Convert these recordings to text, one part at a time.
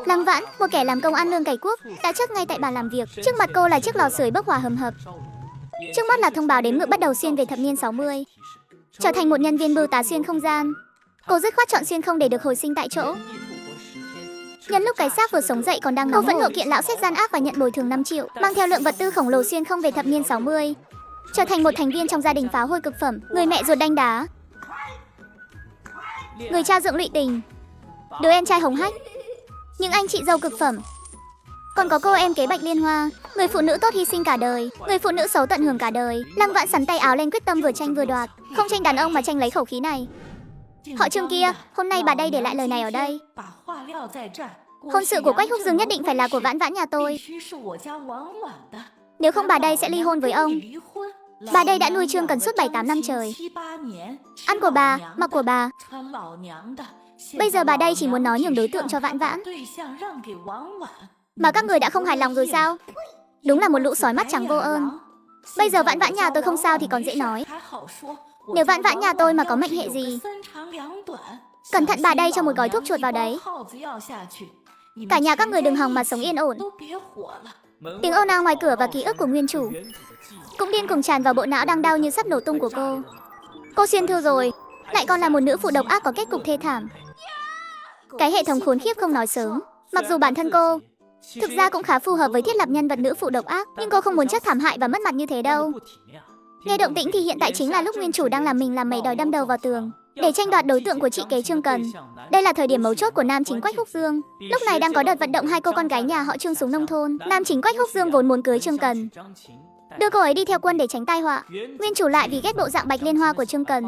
Lăng Vãn, một kẻ làm công ăn lương cày cuốc, đã trước ngay tại bàn làm việc. Trước mặt cô là chiếc lò sưởi bốc hỏa hầm hập. Trước mắt là thông báo đếm ngược bắt đầu xuyên về thập niên 60. Trở thành một nhân viên bưu tá xuyên không gian, cô dứt khoát chọn xuyên không để được hồi sinh tại chỗ. Nhân lúc cái xác vừa sống dậy còn đang nóng, cô phẫn nộ kiện lão xét gian ác và nhận bồi thường 5 triệu, mang theo lượng vật tư khổng lồ xuyên không về thập niên 60. Trở thành một thành viên trong gia đình phá hôi cực phẩm, người mẹ ruột đanh đá, người cha dượng lụy tình, đứa em trai hống hách, những anh chị dâu cực phẩm. Còn có cô em kế Bạch Liên Hoa, người phụ nữ tốt hy sinh cả đời, người phụ nữ xấu tận hưởng cả đời. Lăng Vãn sắn tay áo lên quyết tâm vừa tranh vừa đoạt, không tranh đàn ông mà tranh lấy khẩu khí này. Họ Trương kia, hôm nay bà đây để lại lời này ở đây. Hôn sự của Quách Húc Dương nhất định phải là của Vãn Vãn nhà tôi. Nếu không bà đây sẽ ly hôn với ông. Bà đây đã nuôi Trương Cần suốt 7-8 năm trời. Ăn của bà, mặc của bà. Bây giờ bà đây chỉ muốn nói nhường đối tượng cho Vãn Vãn. Mà các người đã không hài lòng rồi sao? Đúng là một lũ sói mắt trắng vô ơn. Bây giờ Vãn Vãn nhà tôi không sao thì còn dễ nói. Nếu Vãn Vãn nhà tôi mà có mệnh hệ gì, cẩn thận bà đây cho một gói thuốc chuột vào đấy. Cả nhà các người đừng hòng mà sống yên ổn. Tiếng ồn ào ngoài cửa và ký ức của nguyên chủ cũng điên cuồng tràn vào bộ não đang đau như sắp nổ tung của cô. Cô xuyên thư rồi, lại còn là một nữ phụ độc ác có kết cục thê thảm. Cái hệ thống khốn khiếp không nói sớm. Mặc dù bản thân cô thực ra cũng khá phù hợp với thiết lập nhân vật nữ phụ độc ác, nhưng cô không muốn chất thảm hại và mất mặt như thế đâu. Nghe động tĩnh thì hiện tại chính là lúc nguyên chủ đang làm mình làm mày đòi đâm đầu vào tường để tranh đoạt đối tượng của chị kế Trương Cần. Đây là thời điểm mấu chốt của nam chính Quách Húc Dương. Lúc này đang có đợt vận động hai cô con gái nhà họ Trương xuống nông thôn. Nam chính Quách Húc Dương vốn muốn cưới Trương Cần, đưa cô ấy đi theo quân để tránh tai họa. Nguyên chủ lại vì ghét bộ dạng Bạch Liên Hoa của Trương Cần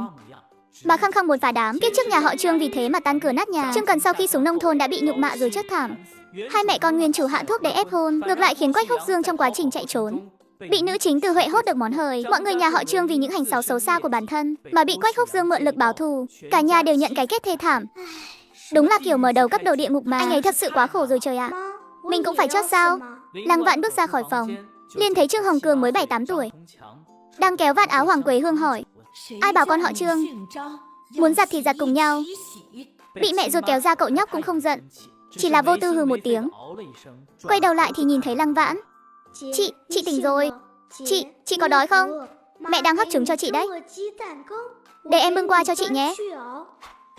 mà khăng khăng muốn phá đám. Kiếp trước nhà họ Trương vì thế mà tan cửa nát nhà. Trương Cần sau khi xuống nông thôn đã bị nhục mạ rồi chết thảm. Hai mẹ con nguyên chủ hạ thuốc để ép hôn, ngược lại khiến Quách Húc Dương trong quá trình chạy trốn bị nữ chính Từ Huệ hốt được món hời. Mọi người nhà họ Trương vì những hành xáo xấu xa của bản thân mà bị Quách Húc Dương mượn lực báo thù. Cả nhà đều nhận cái kết thê thảm. Đúng là kiểu mở đầu cấp độ địa ngục mà. Anh ấy thật sự quá khổ rồi trời ạ. Mình cũng phải chót sao? Lăng Vãn bước ra khỏi phòng, liền thấy Trương Hồng Cường mới 7-8 tuổi đang kéo vạt áo Hoàng Quế Hương hỏi: ai bảo con họ Trương? Muốn giặt thì giặt cùng nhau. Bị mẹ ruột kéo ra cậu nhóc cũng không giận, chỉ là vô tư hừ một tiếng. Quay đầu lại thì nhìn thấy Lăng Vãn. Chị tỉnh rồi. Chị có đói không? Mẹ đang hấp trứng cho chị đấy. Để em bưng qua cho chị nhé.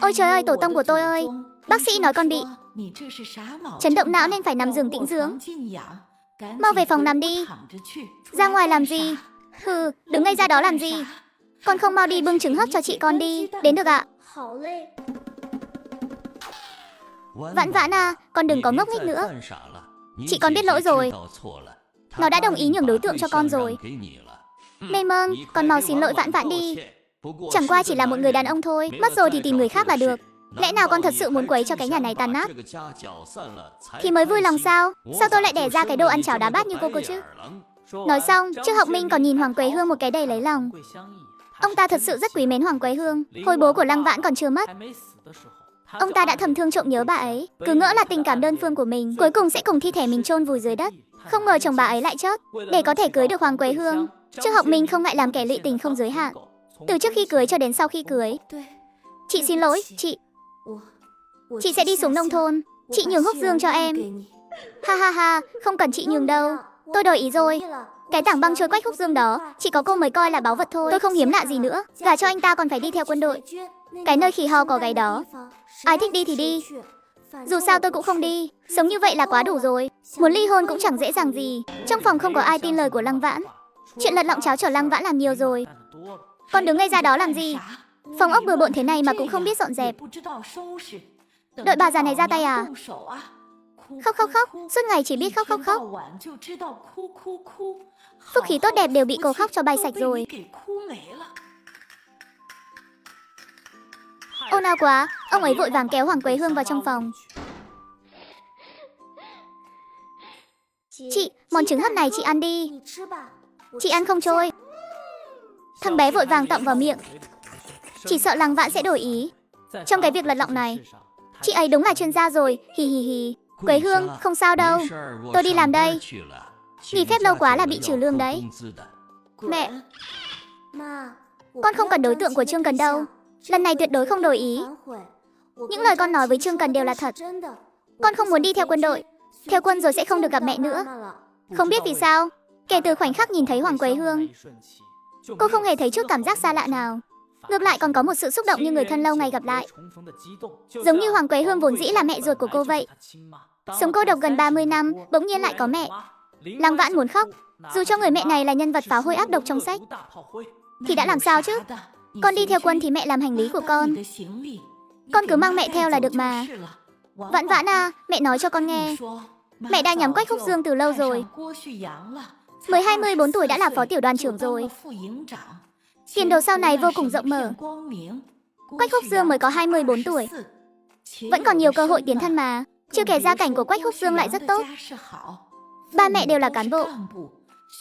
Ôi trời ơi, tổ tông của tôi ơi. Bác sĩ nói con bị chấn động não nên phải nằm giường tĩnh dưỡng. Mau về phòng nằm đi. Ra ngoài làm gì? Hừ, đứng ngay ra đó làm gì? Con không mau đi bưng trứng hấp cho chị con đi. Đến được ạ. Vãn Vãn à, con đừng có ngốc nghếch nữa. Chị con biết lỗi rồi. Nó đã đồng ý nhường đối tượng cho con rồi. Mê mơn, con mau xin lỗi Vãn Vãn đi. Chẳng qua chỉ là một người đàn ông thôi, mất rồi thì tìm người khác là được. Lẽ nào con thật sự muốn quấy cho cái nhà này tan nát thì mới vui lòng sao? Sao tôi lại đẻ ra cái đồ ăn cháo đá bát như cô cơ chứ? Nói xong, Trương Học Minh còn nhìn Hoàng Quế Hương một cái đầy lấy lòng. Ông ta thật sự rất quý mến Hoàng Quế Hương. Hồi bố của Lăng Vãn còn chưa mất, ông ta đã thầm thương trộm nhớ bà ấy, cứ ngỡ là tình cảm đơn phương của mình cuối cùng sẽ cùng thi thể mình chôn vùi dưới đất. Không ngờ chồng bà ấy lại chót để có thể cưới được Hoàng Quế Hương. Trương Học Minh không ngại làm kẻ lụy tình không giới hạn, từ trước khi cưới cho đến sau khi cưới. Chị xin lỗi, chị sẽ đi xuống nông thôn. Chị nhường Húc Dương cho em. Ha ha ha, không cần chị nhường đâu. Tôi đổi ý rồi. Cái tảng băng trôi Quách Húc Dương đó chỉ có cô mới coi là báu vật thôi. Tôi không hiếm lạ gì nữa. Gả cho anh ta còn phải đi theo quân đội. Cái nơi khỉ ho có gáy đó. Ai thích đi thì đi. Dù sao tôi cũng không đi. Sống như vậy là quá đủ rồi. Muốn ly hôn cũng chẳng dễ dàng gì. Trong phòng không có ai tin lời của Lăng Vãn. Chuyện lật lọng cháo chở Lăng Vãn làm nhiều rồi. Con đứng ngay ra đó làm gì? Phòng ốc bừa bộn thế này mà cũng không biết dọn dẹp. Đợi bà già này ra tay à? Khóc khóc khóc, suốt ngày chỉ biết khóc khóc khóc. Phúc khí tốt đẹp đều bị cô khóc cho bay sạch rồi. Ồn ào quá, ông ấy vội vàng kéo Hoàng Quế Hương vào trong phòng. Chị, món trứng hấp này chị ăn đi. Chị ăn không trôi. Thằng bé vội vàng tọng vào miệng. Chỉ sợ Lăng Vãn sẽ đổi ý trong cái việc lật lọng này. Chị ấy đúng là chuyên gia rồi, hi hi hi. Quế Hương, không sao đâu. Tôi đi làm đây. Nghỉ phép lâu quá là bị trừ lương đấy. Mẹ, con không cần đối tượng của Trương Cần đâu. Lần này tuyệt đối không đổi ý. Những lời con nói với Trương Cần đều là thật. Con không muốn đi theo quân đội. Theo quân rồi sẽ không được gặp mẹ nữa. Không biết vì sao, kể từ khoảnh khắc nhìn thấy Hoàng Quế Hương, cô không hề thấy chút cảm giác xa lạ nào. Ngược lại còn có một sự xúc động như người thân lâu ngày gặp lại. Giống như Hoàng Quế Hương vốn dĩ là mẹ ruột của cô vậy. Sống cô độc gần 30 năm, bỗng nhiên lại có mẹ. Lăng Vãn muốn khóc. Dù cho người mẹ này là nhân vật phá hôi ác độc trong sách, thì đã làm sao chứ? Con đi theo quân thì mẹ làm hành lý của con. Con cứ mang mẹ theo là được mà. Vãn Vãn à, mẹ nói cho con nghe. Mẹ đã nhắm Quách Húc Dương từ lâu rồi. 12-14 tuổi đã là phó tiểu đoàn trưởng rồi. Tiền đồ sau này vô cùng rộng mở. Quách Húc Dương mới có 24 tuổi. Vẫn còn nhiều cơ hội tiến thân mà. Chưa kể gia cảnh của Quách Húc Dương lại rất tốt. Ba mẹ đều là cán bộ.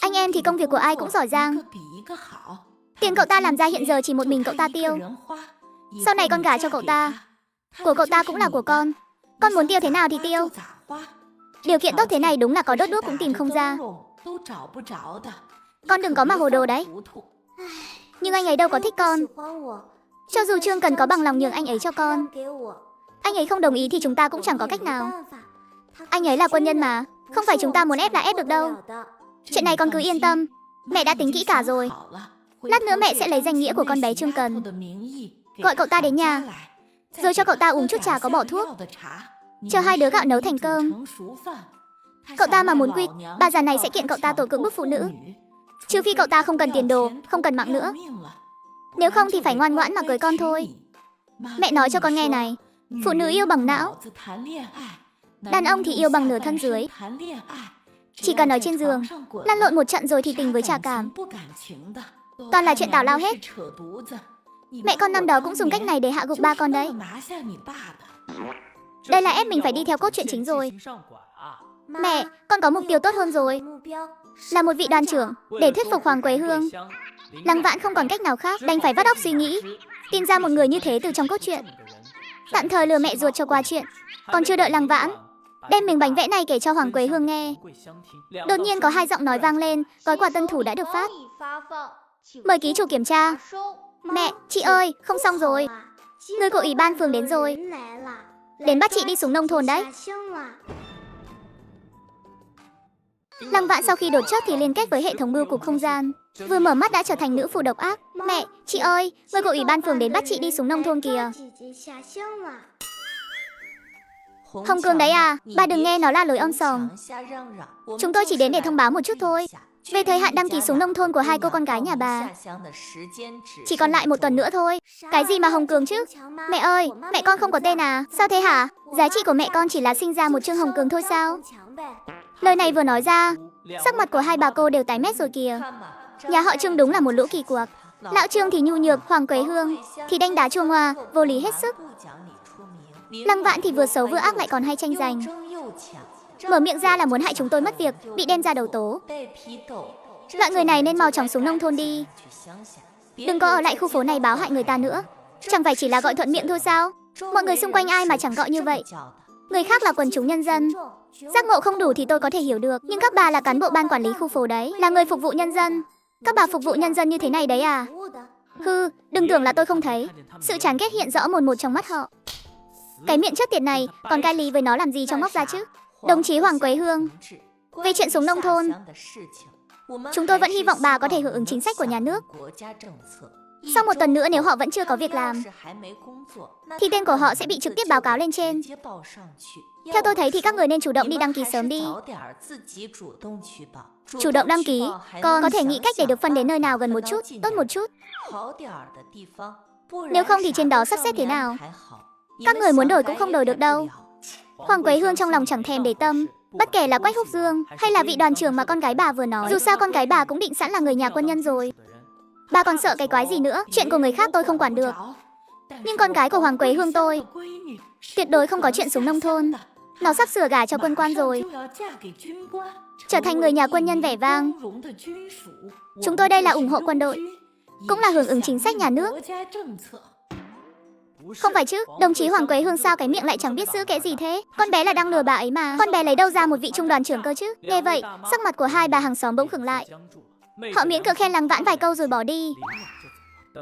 Anh em thì công việc của ai cũng giỏi giang. Tiền cậu ta làm ra hiện giờ chỉ một mình cậu ta tiêu. Sau này con gả cho cậu ta. Của cậu ta cũng là của con. Con muốn tiêu thế nào thì tiêu. Điều kiện tốt thế này đúng là có đốt đuốc cũng tìm không ra. Con đừng có mà hồ đồ đấy. Nhưng anh ấy đâu có thích con. Cho dù Trương Cần có bằng lòng nhường anh ấy cho con, anh ấy không đồng ý thì chúng ta cũng chẳng có cách nào. Anh ấy là quân nhân mà, không phải chúng ta muốn ép là ép được đâu. Chuyện này con cứ yên tâm, mẹ đã tính kỹ cả rồi. Lát nữa mẹ sẽ lấy danh nghĩa của con bé Trương Cần, gọi cậu ta đến nhà, rồi cho cậu ta uống chút trà có bỏ thuốc, chờ hai đứa gạo nấu thành cơm. Cậu ta mà muốn quỵt, bà già này sẽ kiện cậu ta tội cưỡng bức phụ nữ. Trừ phi cậu ta không cần tiền đồ, không cần mạng nữa. Nếu không thì phải ngoan ngoãn mà cưới con thôi. Mẹ nói cho con nghe này, phụ nữ yêu bằng não, đàn ông thì yêu bằng nửa thân dưới. Chỉ cần ở trên giường, lăn lộn một trận rồi thì tình với trà cảm. Toàn là chuyện tào lao hết. Mẹ con năm đó cũng dùng cách này để hạ gục ba con đấy. Đây là ép mình phải đi theo cốt truyện chính rồi. Mẹ, con có mục tiêu tốt hơn rồi. Là một vị đoàn trưởng, để thuyết phục Hoàng Quế Hương. Lăng Vãn không còn cách nào khác, đành phải vắt óc suy nghĩ, tìm ra một người như thế từ trong cốt truyện. Tạm thời lừa mẹ ruột cho qua chuyện. Còn chưa đợi Lăng Vãn đem mình bánh vẽ này kể cho Hoàng Quế Hương nghe, đột nhiên có hai giọng nói vang lên, gói quà tân thủ đã được phát. Mời ký chủ kiểm tra. Mẹ, chị ơi, không xong rồi. Người của ủy ban phường đến rồi. Đến bắt chị đi xuống nông thôn đấy. Lăng Vãn sau khi đột chớp thì liên kết với hệ thống bưu cục không gian. Vừa mở mắt đã trở thành nữ phụ độc ác. Mẹ, chị ơi, người của ủy ban phường đến bắt chị đi xuống nông thôn kìa. Hồng Cường đấy à, bà đừng nghe nó là lời om sòm. Chúng tôi chỉ đến để thông báo một chút thôi. Về thời hạn đăng ký xuống nông thôn của hai cô con gái nhà bà, chỉ còn lại 1 tuần nữa thôi. Cái gì mà Hồng Cường chứ? Mẹ ơi, mẹ con không có tên à? Sao thế hả? Giá trị của mẹ con chỉ là sinh ra một Trương Hồng Cường thôi sao? Lời này vừa nói ra, sắc mặt của hai bà cô đều tái mét rồi kìa. Nhà họ Trương đúng là một lũ kỳ quặc. Lão Trương thì nhu nhược, Hoàng Quế Hương thì đanh đá chua ngoa, vô lý hết sức. Lăng Vãn thì vừa xấu vừa ác lại còn hay tranh giành. Mở miệng ra là muốn hại chúng tôi mất việc, bị đem ra đầu tố. Loại người này nên mau chóng xuống nông thôn đi. Đừng có ở lại khu phố này báo hại người ta nữa. Chẳng phải chỉ là gọi thuận miệng thôi sao? Mọi người xung quanh ai mà chẳng gọi như vậy. Người khác là quần chúng nhân dân. Giác ngộ không đủ thì tôi có thể hiểu được. Nhưng các bà là cán bộ ban quản lý khu phố đấy, là người phục vụ nhân dân. Các bà phục vụ nhân dân như thế này đấy à? Hư, đừng tưởng là tôi không thấy. Sự chán ghét hiện rõ một trong mắt họ. Cái miệng chất tiệt này, còn cai lý với nó làm gì trong móc ra chứ? Đồng chí Hoàng Quế Hương, về chuyện xuống nông thôn, chúng tôi vẫn hy vọng bà có thể hưởng ứng chính sách của nhà nước. Sau 1 tuần nữa nếu họ vẫn chưa có việc làm, thì tên của họ sẽ bị trực tiếp báo cáo lên trên. Theo tôi thấy thì các người nên chủ động đi đăng ký sớm đi. Chủ động đăng ký, còn có thể nghĩ cách để được phân đến nơi nào gần một chút, tốt một chút. Nếu không thì trên đó sắp xếp thế nào? Các người muốn đổi cũng không đổi được đâu. Hoàng Quế Hương trong lòng chẳng thèm để tâm. Bất kể là Quách Húc Dương hay là vị đoàn trưởng mà con gái bà vừa nói, dù sao con gái bà cũng định sẵn là người nhà quân nhân rồi. Bà còn sợ cái quái gì nữa? Chuyện của người khác tôi không quản được. Nhưng con gái của Hoàng Quế Hương tôi tuyệt đối không có chuyện xuống nông thôn. Nó sắp sửa gả cho quân quan rồi, trở thành người nhà quân nhân vẻ vang. Chúng tôi đây là ủng hộ quân đội, cũng là hưởng ứng chính sách nhà nước. Không phải chứ, đồng chí Hoàng Quế Hương sao cái miệng lại chẳng biết giữ cái gì thế? Con bé là đang lừa bà ấy mà. Con bé lấy đâu ra một vị trung đoàn trưởng cơ chứ? Nghe vậy, sắc mặt của hai bà hàng xóm bỗng khựng lại. Họ miễn cưỡng khen Lăng Vãn vài câu rồi bỏ đi.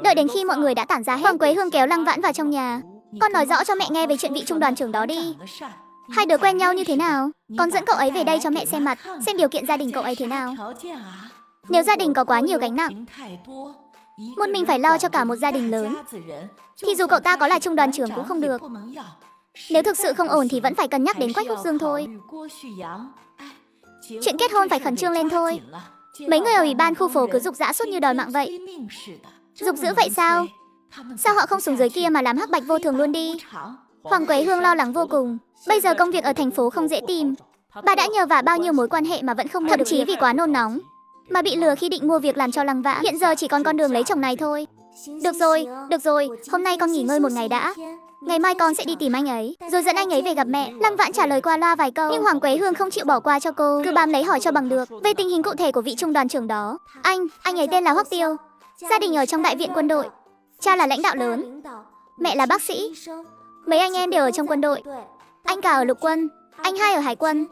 Đợi đến khi mọi người đã tản ra hết, Hoàng Quế Hương kéo Lăng Vãn vào trong nhà. Con nói rõ cho mẹ nghe về chuyện vị trung đoàn trưởng đó đi. Hai đứa quen nhau như thế nào? Con dẫn cậu ấy về đây cho mẹ xem mặt, xem điều kiện gia đình cậu ấy thế nào. Nếu gia đình có quá nhiều gánh nặng, một mình phải lo cho cả một gia đình lớn, thì dù cậu ta có là trung đoàn trưởng cũng không được. Nếu thực sự không ổn thì vẫn phải cân nhắc đến Quách Húc Dương thôi. Chuyện kết hôn phải khẩn trương lên thôi. Mấy người ở ủy ban khu phố cứ giục giã suốt như đòi mạng vậy. Giục dữ vậy sao? Sao họ không xuống dưới kia mà làm hắc bạch vô thường luôn đi? Hoàng Quế Hương lo lắng vô cùng. Bây giờ công việc ở thành phố không dễ tìm. Bà đã nhờ vả bao nhiêu mối quan hệ mà vẫn không mua được. Thậm chí vì quá nôn nóng mà bị lừa khi định mua việc làm cho Lăng Vãn. Hiện giờ chỉ còn con đường lấy chồng này thôi. Được rồi, hôm nay con nghỉ ngơi một ngày đã. Ngày mai con sẽ đi tìm anh ấy, rồi dẫn anh ấy về gặp mẹ. Lăng Vãn trả lời qua loa vài câu, nhưng Hoàng Quế Hương không chịu bỏ qua cho cô, cứ bám lấy hỏi cho bằng được về tình hình cụ thể của vị trung đoàn trưởng đó. Anh ấy tên là Hoắc Tiêu, gia đình ở trong đại viện quân đội. Cha là lãnh đạo lớn, mẹ là bác sĩ. Mấy anh em đều ở trong quân đội. Anh cả ở lục quân, anh hai ở hải quân,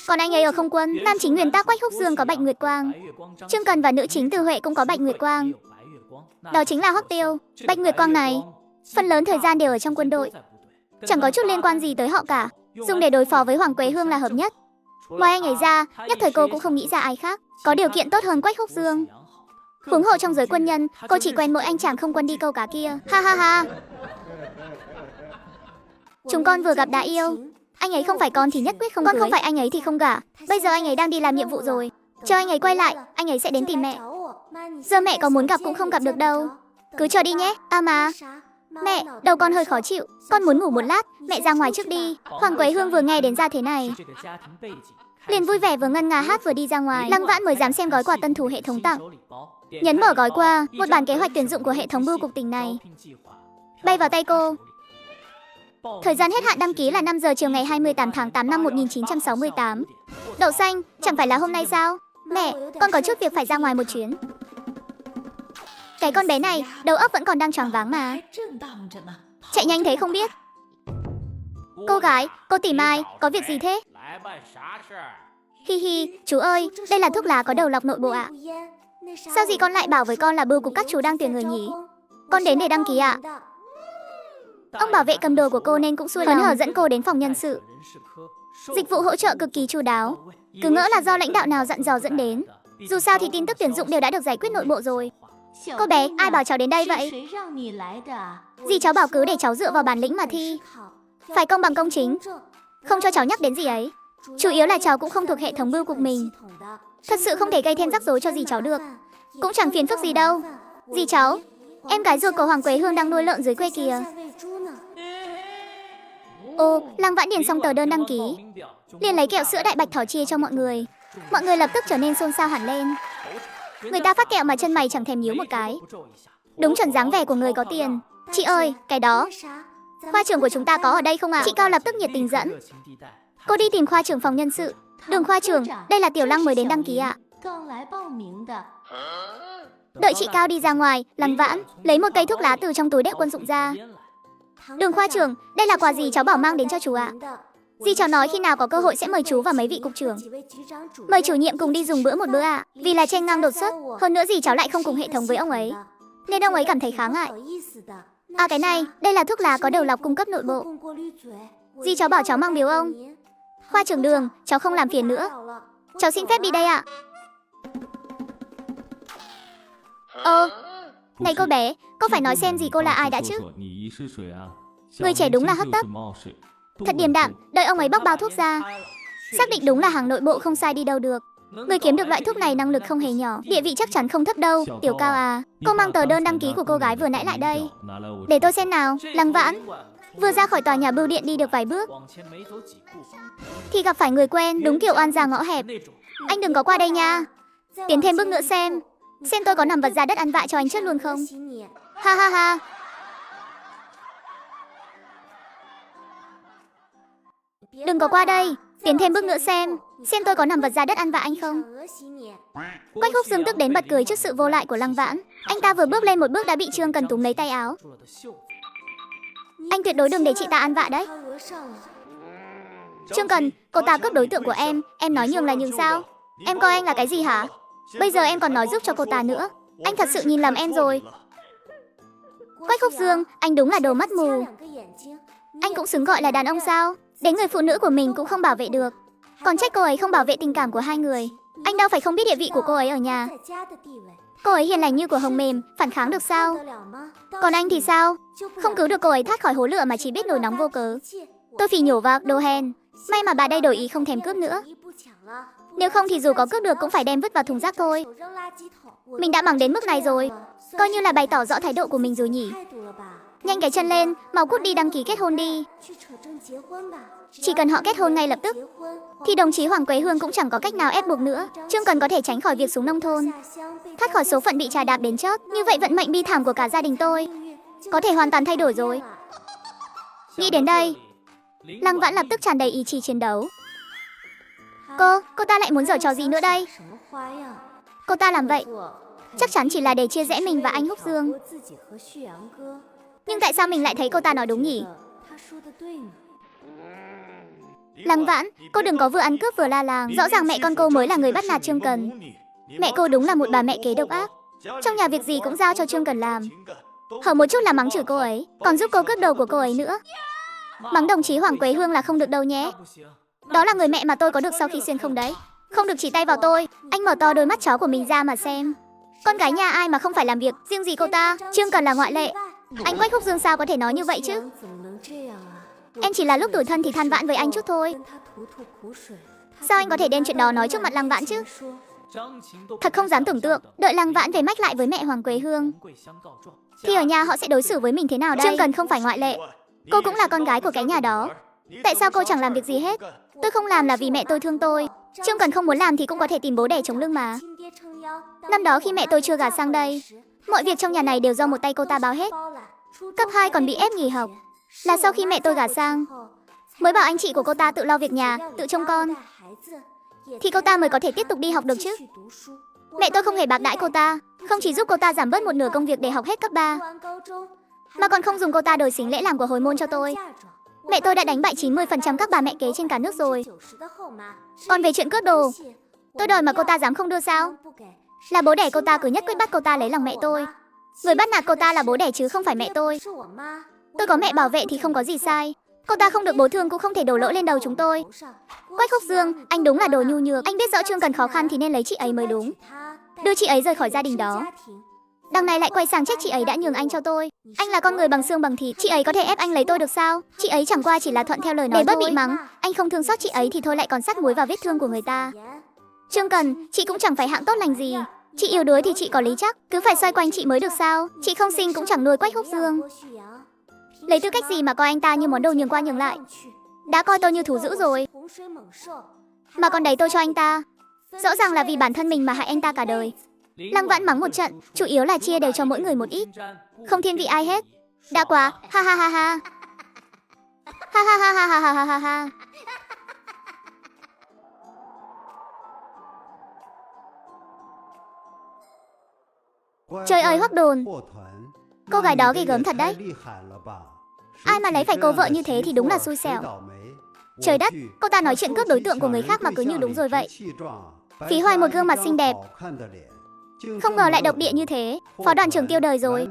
còn anh ấy ở không quân. Nam chính nguyên tác Quách Húc Dương có Bạch Nguyệt Quang, Trương Cần và nữ chính Từ Huệ cũng có Bạch Nguyệt Quang. Đó chính là Hoắc Tiêu. Bạch Nguyệt Quang này phần lớn thời gian đều ở trong quân đội, chẳng có chút liên quan gì tới họ cả. Dùng để đối phó với Hoàng Quế Hương là hợp nhất. Ngoài anh ấy ra, nhất thời cô cũng không nghĩ ra ai khác có điều kiện tốt hơn Quách Húc Dương. Huống hộ trong giới quân nhân, cô chỉ quen mỗi anh chàng không quân đi câu cá kia. Ha ha ha. Chúng con vừa gặp đã yêu. Anh ấy không phải con thì nhất quyết không cưới. Con không phải anh ấy thì không gả. Bây giờ anh ấy đang đi làm nhiệm vụ rồi. Chờ anh ấy quay lại, anh ấy sẽ đến tìm mẹ. Giờ mẹ có muốn gặp cũng không gặp được đâu. Cứ chờ đi nhé. À mà mẹ, đầu con hơi khó chịu, con muốn ngủ một lát, mẹ ra ngoài trước đi. Hoàng Quế Hương vừa nghe đến ra thế này, liền vui vẻ vừa ngân nga hát vừa đi ra ngoài. Lăng Vãn mới dám xem gói quà tân thủ hệ thống tặng. Nhấn mở gói qua, một bản kế hoạch tuyển dụng của hệ thống bưu cục tỉnh này bay vào tay cô. Thời gian hết hạn đăng ký là 5 giờ chiều ngày 28 tháng 8 năm 1968. Đậu xanh, chẳng phải là hôm nay sao? Mẹ, con có chút việc phải ra ngoài một chuyến. Cái con bé này, đầu óc vẫn còn đang choáng váng mà. Chạy nhanh thế không biết. Cô gái, cô tỷ Mai, có việc gì thế? Hi hi, chú ơi, đây là thuốc lá có đầu lọc nội bộ ạ. Sao gì con lại bảo với con là bưu cục các chú đang tuyển người nhỉ? Con đến để đăng ký ạ. Ông bảo vệ cầm đồ của cô nên cũng xui hớn hở dẫn cô đến phòng nhân sự. Dịch vụ hỗ trợ cực kỳ chu đáo. Cứ ngỡ là do lãnh đạo nào dặn dò dẫn đến. Dù sao thì tin tức tuyển dụng đều đã được giải quyết nội bộ rồi. Cô bé, ai bảo cháu đến đây vậy? Dì cháu bảo cứ để cháu dựa vào bản lĩnh mà thi. Phải công bằng công chính. Không cho cháu nhắc đến gì ấy. Chủ yếu là cháu cũng không thuộc hệ thống bưu cục mình. Thật sự không thể gây thêm rắc rối cho dì cháu được. Cũng chẳng phiền phức gì đâu. Dì cháu, em gái ruột của Hoàng Quế Hương đang nuôi lợn dưới quê kìa. Ồ, Lăng Vãn điền xong tờ đơn đăng ký, liền lấy kẹo sữa đại bạch thỏ chia cho mọi người. Mọi người lập tức trở nên xôn xao hẳn lên. Người ta phát kẹo mà chân mày chẳng thèm nhíu một cái. Đúng chuẩn dáng vẻ của người có tiền. Chị ơi, cái đó, khoa trưởng của chúng ta có ở đây không ạ? Chị Cao lập tức nhiệt tình dẫn cô đi tìm khoa trưởng phòng nhân sự. Đường khoa trưởng, đây là Tiểu Lăng mới đến đăng ký ạ. Đợi chị Cao đi ra ngoài, Lăng Vãn lấy một cây thuốc lá từ trong túi đeo quân dụng ra. Đường khoa trưởng, đây là quà gì cháu bảo mang đến cho chú ạ? Dì cháu nói khi nào có cơ hội sẽ mời chú và mấy vị cục trưởng, mời chủ nhiệm cùng đi dùng bữa một bữa ạ. Vì là tranh ngang đột xuất, hơn nữa dì cháu lại không cùng hệ thống với ông ấy, nên ông ấy cảm thấy khá ngại. À cái này, đây là thuốc lá có đầu lọc cung cấp nội bộ. Dì cháu bảo cháu mang biếu ông. Khoa trưởng Đường, cháu không làm phiền nữa. Cháu xin phép đi đây ạ. Này cô bé, cô phải nói xem gì cô là ai đã chứ? Người trẻ đúng là hấp tấp, thật điềm đạm, đợi ông ấy bóc bao thuốc ra. Xác định đúng là hàng nội bộ không sai đi đâu được. Người kiếm được loại thuốc này năng lực không hề nhỏ, địa vị chắc chắn không thấp đâu. Tiểu Cao à, cô mang tờ đơn đăng ký của cô gái vừa nãy lại đây. Để tôi xem nào. Lăng Vãn vừa ra khỏi tòa nhà bưu điện đi được vài bước thì gặp phải người quen, đúng kiểu oan gia ngõ hẹp. Anh đừng có qua đây nha. Tiến thêm bước nữa xem tôi có nằm vật ra đất ăn vạ cho anh chết luôn không. Ha ha ha. Đừng có qua đây. Tiến thêm bước nữa xem tôi có nằm vật ra đất ăn vạ anh không. Quách Húc Dương tức đến bật cười trước sự vô lại của Lăng Vãn. Anh ta vừa bước lên một bước đã bị Trương Cần túm lấy tay áo. Anh tuyệt đối đừng để chị ta ăn vạ đấy. Trương Cần, cô ta cướp đối tượng của em nói nhường là nhường sao? Em coi anh là cái gì hả? Bây giờ em còn nói giúp cho cô ta nữa. Anh thật sự nhìn lầm em rồi. Quách Húc Dương, anh đúng là đồ mắt mù. Anh cũng xứng gọi là đàn ông sao? Đến người phụ nữ của mình cũng không bảo vệ được. Còn trách cô ấy không bảo vệ tình cảm của hai người. Anh đâu phải không biết địa vị của cô ấy ở nhà. Cô ấy hiền lành như của hồng mềm, phản kháng được sao? Còn anh thì sao? Không cứu được cô ấy thoát khỏi hố lửa mà chỉ biết nổi nóng vô cớ. Tôi phỉ nhổ vào, đồ hèn. May mà bà đây đổi ý không thèm cướp nữa. Nếu không thì dù có cướp được cũng phải đem vứt vào thùng rác thôi. Mình đã bằng đến mức này rồi, coi như là bày tỏ rõ thái độ của mình rồi nhỉ. Nhanh cái chân lên, mau cút đi đăng ký kết hôn đi. Chỉ cần họ kết hôn ngay lập tức thì đồng chí Hoàng Quế Hương cũng chẳng có cách nào ép buộc nữa. Trương Cần có thể tránh khỏi việc xuống nông thôn, thoát khỏi số phận bị trà đạp đến chót. Như vậy vận mệnh bi thảm của cả gia đình tôi có thể hoàn toàn thay đổi rồi. Nghĩ đến đây, Lăng Vãn lập tức tràn đầy ý chí chiến đấu. Cô ta lại muốn giở trò gì nữa đây? Cô ta làm vậy chắc chắn chỉ là để chia rẽ mình và anh Húc Dương. Nhưng tại sao mình lại thấy cô ta nói đúng nhỉ? Lăng Vãn, cô đừng có vừa ăn cướp vừa la làng. Rõ ràng mẹ con cô mới là người bắt nạt Trương Cần. Mẹ cô đúng là một bà mẹ kế độc ác. Trong nhà việc gì cũng giao cho Trương Cần làm. Hở một chút là mắng chửi cô ấy, còn giúp cô cướp đồ của cô ấy nữa. Mắng đồng chí Hoàng Quế Hương là không được đâu nhé. Đó là người mẹ mà tôi có được sau khi xuyên không đấy. Không được chỉ tay vào tôi. Anh mở to đôi mắt chó của mình ra mà xem. Con gái nhà ai mà không phải làm việc, riêng gì cô ta, Trương Cần là ngoại lệ. Anh Quách Húc Dương sao có thể nói như vậy chứ? Em chỉ là lúc tủi thân thì than vãn với anh chút thôi. Sao anh có thể đem chuyện đó nói trước mặt Lăng Vãn chứ? Thật không dám tưởng tượng, đợi Lăng Vãn về mách lại với mẹ Hoàng Quế Hương thì ở nhà họ sẽ đối xử với mình thế nào đây? Trương Cần không phải ngoại lệ. Cô cũng là con gái của cái nhà đó. Tại sao cô chẳng làm việc gì hết? Tôi không làm là vì mẹ tôi thương tôi. Trương Cần không muốn làm thì cũng có thể tìm bố đẻ chống lưng mà. Năm đó khi mẹ tôi chưa gả sang đây, mọi việc trong nhà này đều do một tay cô ta báo hết. Cấp 2 còn bị ép nghỉ học. Là sau khi mẹ tôi gả sang mới bảo anh chị của cô ta tự lo việc nhà, tự trông con thì cô ta mới có thể tiếp tục đi học được chứ. Mẹ tôi không hề bạc đãi cô ta, không chỉ giúp cô ta giảm bớt một nửa công việc để học hết cấp 3, mà còn không dùng cô ta đổi xính lễ làm của hồi môn cho tôi. Mẹ tôi đã đánh bại 90% các bà mẹ kế trên cả nước rồi. Còn về chuyện cướp đồ, tôi đòi mà cô ta dám không đưa sao? Là bố đẻ cô ta cứ nhất quyết bắt cô ta lấy lòng mẹ tôi. Người bắt nạt cô ta là bố đẻ chứ không phải mẹ tôi. Tôi có mẹ bảo vệ thì không có gì sai. Cô ta không được bố thương cũng không thể đổ lỗi lên đầu chúng tôi. Quách Húc Dương, anh đúng là đồ nhu nhược. Anh biết rõ Trương Cần khó khăn thì nên lấy chị ấy mới đúng. Đưa chị ấy rời khỏi gia đình đó. Đằng này lại quay sang trách chị ấy đã nhường anh cho tôi. Anh là con người bằng xương bằng thịt, chị ấy có thể ép anh lấy tôi được sao? Chị ấy chẳng qua chỉ là thuận theo lời nói để bớt bị mắng. Anh không thương xót chị ấy thì thôi lại còn sắt muối vào vết thương của người ta. Trương Cần, chị cũng chẳng phải hạng tốt lành gì. Chị yếu đuối thì chị có lý chắc, cứ phải xoay quanh chị mới được sao? Chị không sinh cũng chẳng nuôi Quách Húc Dương. Lấy tư cách gì mà coi anh ta như món đồ nhường qua nhường lại? Đã coi tôi như thú dữ rồi, mà còn đẩy tôi cho anh ta. Rõ ràng là vì bản thân mình mà hại anh ta cả đời. Lăng Vãn mắng một trận, chủ yếu là chia đều cho mỗi người một ít, không thiên vị ai hết. Đã quá, ha ha ha ha. Ha ha ha ha ha ha ha ha. Trời ơi Hoắc Đồn, cô gái đó ghê gớm thật đấy. Ai mà lấy phải cô vợ như thế thì đúng là xui xẻo. Trời đất, cô ta nói chuyện cướp đối tượng của người khác mà cứ như đúng rồi vậy. Phí hoài một gương mặt xinh đẹp, không ngờ lại độc địa như thế. Phó đoàn trưởng Tiêu đời rồi.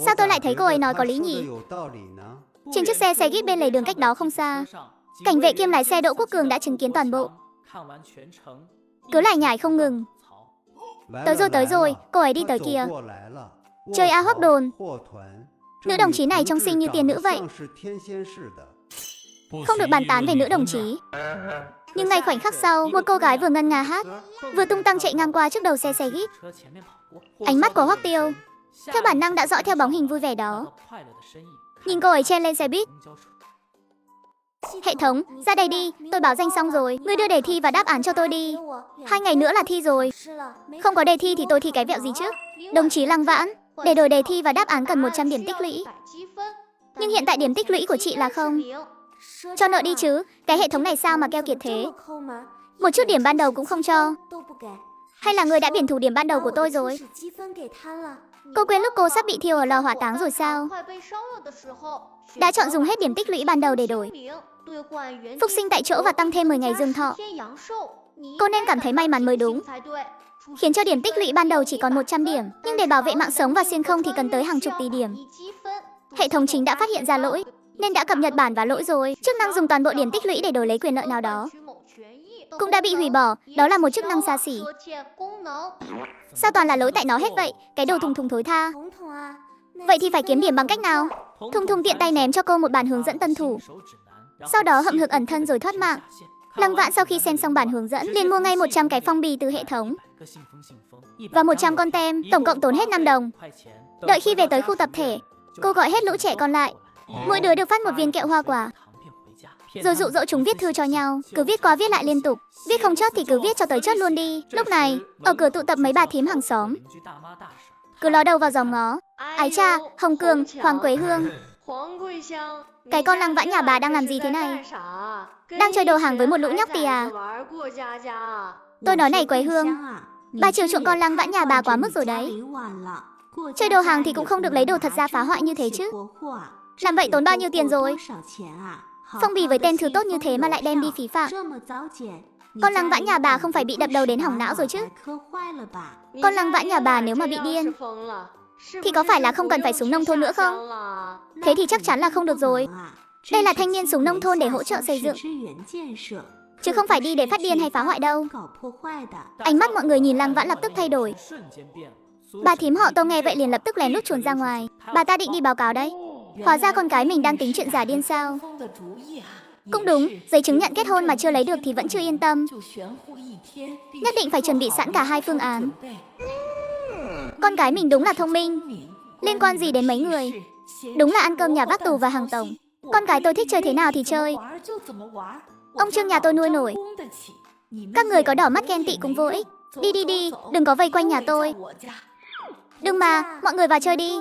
Sao tôi lại thấy cô ấy nói có lý nhỉ? Trên chiếc xe buýt bên lề đường cách đó không xa, cảnh vệ kiêm lái xe Đỗ Quốc Cường đã chứng kiến toàn bộ. Cứ lải nhải không ngừng. Tới rồi, cô ấy đi tới kìa. Trời a Hoắc Đồn, nữ đồng chí này trông xinh như tiên nữ vậy. Không được bàn tán về nữ đồng chí. Nhưng ngay khoảnh khắc sau, một cô gái vừa ngân nga hát, vừa tung tăng chạy ngang qua trước đầu xe buýt. Ánh mắt của Hoắc Tiêu theo bản năng đã dõi theo bóng hình vui vẻ đó. Nhìn cô ấy chen lên xe buýt. Hệ thống, ra đây đi, tôi báo danh xong rồi. Ngươi đưa đề thi và đáp án cho tôi đi. 2 ngày nữa là thi rồi. Không có đề thi thì tôi thi cái vẹo gì chứ? Đồng chí Lăng Vãn, để đổi đề thi và đáp án cần 100 điểm tích lũy. Nhưng hiện tại điểm tích lũy của chị là 0. Cho nợ đi chứ, cái hệ thống này sao mà keo kiệt thế? Một chút điểm ban đầu cũng không cho. Hay là người đã biển thủ điểm ban đầu của tôi rồi? Cô quên lúc cô sắp bị thiêu ở lò hỏa táng rồi sao? Đã chọn dùng hết điểm tích lũy ban đầu để đổi phục sinh tại chỗ và tăng thêm 10 ngày dương thọ. Cô nên cảm thấy may mắn mới đúng. Khiến cho điểm tích lũy ban đầu chỉ còn 100 điểm, nhưng để bảo vệ mạng sống và xuyên không thì cần tới hàng chục tỷ điểm. Hệ thống chính đã phát hiện ra lỗi. nên đã cập nhật bản và lỗi rồi. Chức năng dùng toàn bộ điểm tích lũy để đổi lấy quyền lợi nào đó cũng đã bị hủy bỏ. Đó là một chức năng xa xỉ. Sao toàn là lỗi tại nó hết vậy? Cái đồ thùng thùng thối tha. Vậy thì phải kiếm điểm bằng cách nào? Thùng thùng tiện tay ném cho cô một bản hướng dẫn tân thủ. Sau đó hậm hực ẩn thân rồi thoát mạng. Lăng Vãn sau khi xem xong bản hướng dẫn liền mua ngay 100 cái phong bì từ hệ thống và 100 con tem, tổng cộng tốn hết 5 đồng. Đợi khi về tới khu tập thể, cô gọi hết lũ trẻ còn lại. Mỗi đứa được phát một viên kẹo hoa quả, rồi dụ dỗ chúng viết thư cho nhau. Cứ viết qua viết lại liên tục, viết không chớt thì cứ viết cho tới chớt luôn đi. Lúc này, ở cửa tụ tập mấy bà thím hàng xóm, cứ ló đầu vào dòm ngó. Ái cha, Hồng Cường, Hoàng Quế Hương, cái con Lăng Vãn nhà bà đang làm gì thế này? Đang chơi đồ hàng với một lũ nhóc tì à? Tôi nói này Quế Hương, bà chiều chuộng con Lăng Vãn nhà bà quá mức rồi đấy. Chơi đồ hàng thì cũng không được lấy đồ thật ra phá hoại như thế chứ. Làm vậy tốn bao nhiêu tiền rồi? Phong bì với tem thứ tốt như thế mà lại đem đi phí phạm. Con Lăng Vãn nhà bà không phải bị đập đầu đến hỏng não rồi chứ? Con Lăng Vãn nhà bà nếu mà bị điên thì có phải là không cần phải xuống nông thôn nữa không? Thế thì chắc chắn là không được rồi. Đây là thanh niên xuống nông thôn để hỗ trợ xây dựng, chứ không phải đi để phát điên hay phá hoại đâu. Ánh mắt mọi người nhìn Lăng Vãn lập tức thay đổi. Bà thím họ Tô nghe vậy liền lập tức lén lút chuồn ra ngoài. Bà ta định đi báo cáo đấy. Hóa ra con cái mình đang tính chuyện giả điên sao? Cũng đúng, giấy chứng nhận kết hôn mà chưa lấy được thì vẫn chưa yên tâm. Nhất định phải chuẩn bị sẵn cả hai phương án. Con gái mình đúng là thông minh. Liên quan gì đến mấy người? Đúng là ăn cơm nhà bác Tù và hàng tổng. Con gái tôi thích chơi thế nào thì chơi. Ông Trương nhà tôi nuôi nổi. Các người có đỏ mắt ghen tị cũng vô ích. Đi đi đi, đừng có vây quanh nhà tôi. Đừng mà, mọi người vào chơi đi.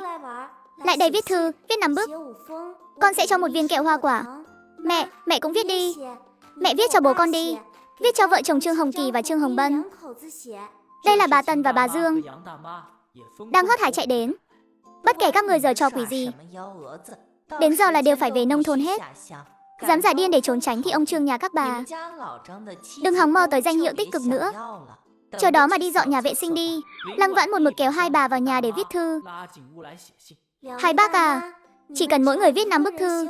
Lại đây viết thư, viết 5 bước. Con sẽ cho một viên kẹo hoa quả. Mẹ cũng viết đi. Mẹ viết cho bố con đi. Viết cho vợ chồng Trương Hồng Kỳ và Trương Hồng Bân. Đây là bà Tần và bà Dương, đang hớt hải chạy đến. Bất kể các người giở trò quỷ gì, đến giờ là đều phải về nông thôn hết. Dám giả điên để trốn tránh thì ông Trương nhà các bà đừng hòng mơ tới danh hiệu tích cực nữa. Chờ đó mà đi dọn nhà vệ sinh đi. Lăng Vãn một mực kéo hai bà vào nhà để viết thư. Hai bác à, chỉ cần mỗi người viết 5 bức thư,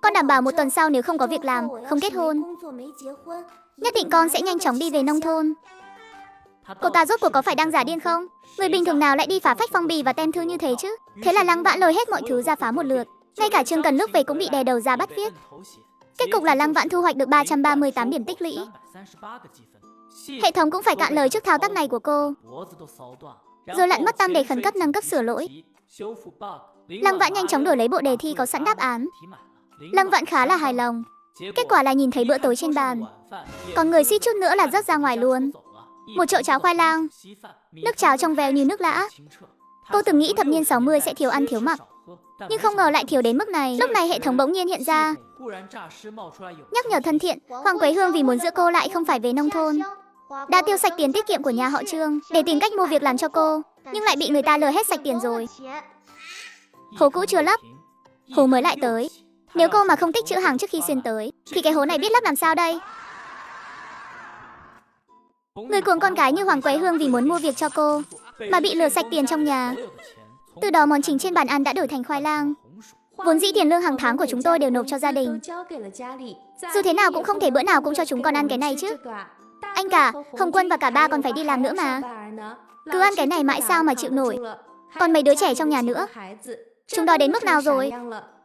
con đảm bảo 1 tuần sau nếu không có việc làm, không kết hôn, nhất định con sẽ nhanh chóng đi về nông thôn. Cô ta rốt cuộc có phải đang giả điên không? Người bình thường nào lại đi phá phách phong bì và tem thư như thế chứ? Thế là Lăng Vãn lôi hết mọi thứ ra phá một lượt. Ngay cả Trương Cần lúc về cũng bị đè đầu ra bắt viết. Kết cục là Lăng Vãn thu hoạch được 338 điểm tích lũy. Hệ thống cũng phải cạn lời trước thao tác này của cô, rồi lặn mất tăm để khẩn cấp nâng cấp sửa lỗi. Lăng Vãn nhanh chóng đổi lấy bộ đề thi có sẵn đáp án. Lăng Vãn khá là hài lòng. Kết quả là nhìn thấy bữa tối trên bàn, còn người suýt chút nữa là rớt ra ngoài luôn. Một chậu cháo khoai lang, nước cháo trong veo như nước lã. Cô từng nghĩ thập niên 60 sẽ thiếu ăn thiếu mặc, nhưng không ngờ lại thiếu đến mức này. Lúc này hệ thống bỗng nhiên hiện ra nhắc nhở thân thiện. Hoàng Quế Hương vì muốn giữ cô lại không phải về nông thôn, đã tiêu sạch tiền tiết kiệm của nhà họ Trương để tìm cách mua việc làm cho cô, nhưng lại bị người ta lừa hết sạch tiền rồi. Hố cũ chưa lấp, hố mới lại tới. Nếu cô mà không tích trữ hàng trước khi xuyên tới thì cái hố này biết lấp làm sao đây? Người cuồng con gái như Hoàng Quế Hương vì muốn mua việc cho cô mà bị lừa sạch tiền trong nhà. Từ đó món chính trên bàn ăn đã đổi thành khoai lang. Vốn dĩ tiền lương hàng tháng của chúng tôi đều nộp cho gia đình, dù thế nào cũng không thể bữa nào cũng cho chúng con ăn cái này chứ. Anh cả, Hồng Quân và cả ba còn phải đi làm nữa mà. Cứ ăn cái này mãi sao mà chịu nổi. Còn mấy đứa trẻ trong nhà nữa, chúng đó đến mức nào rồi?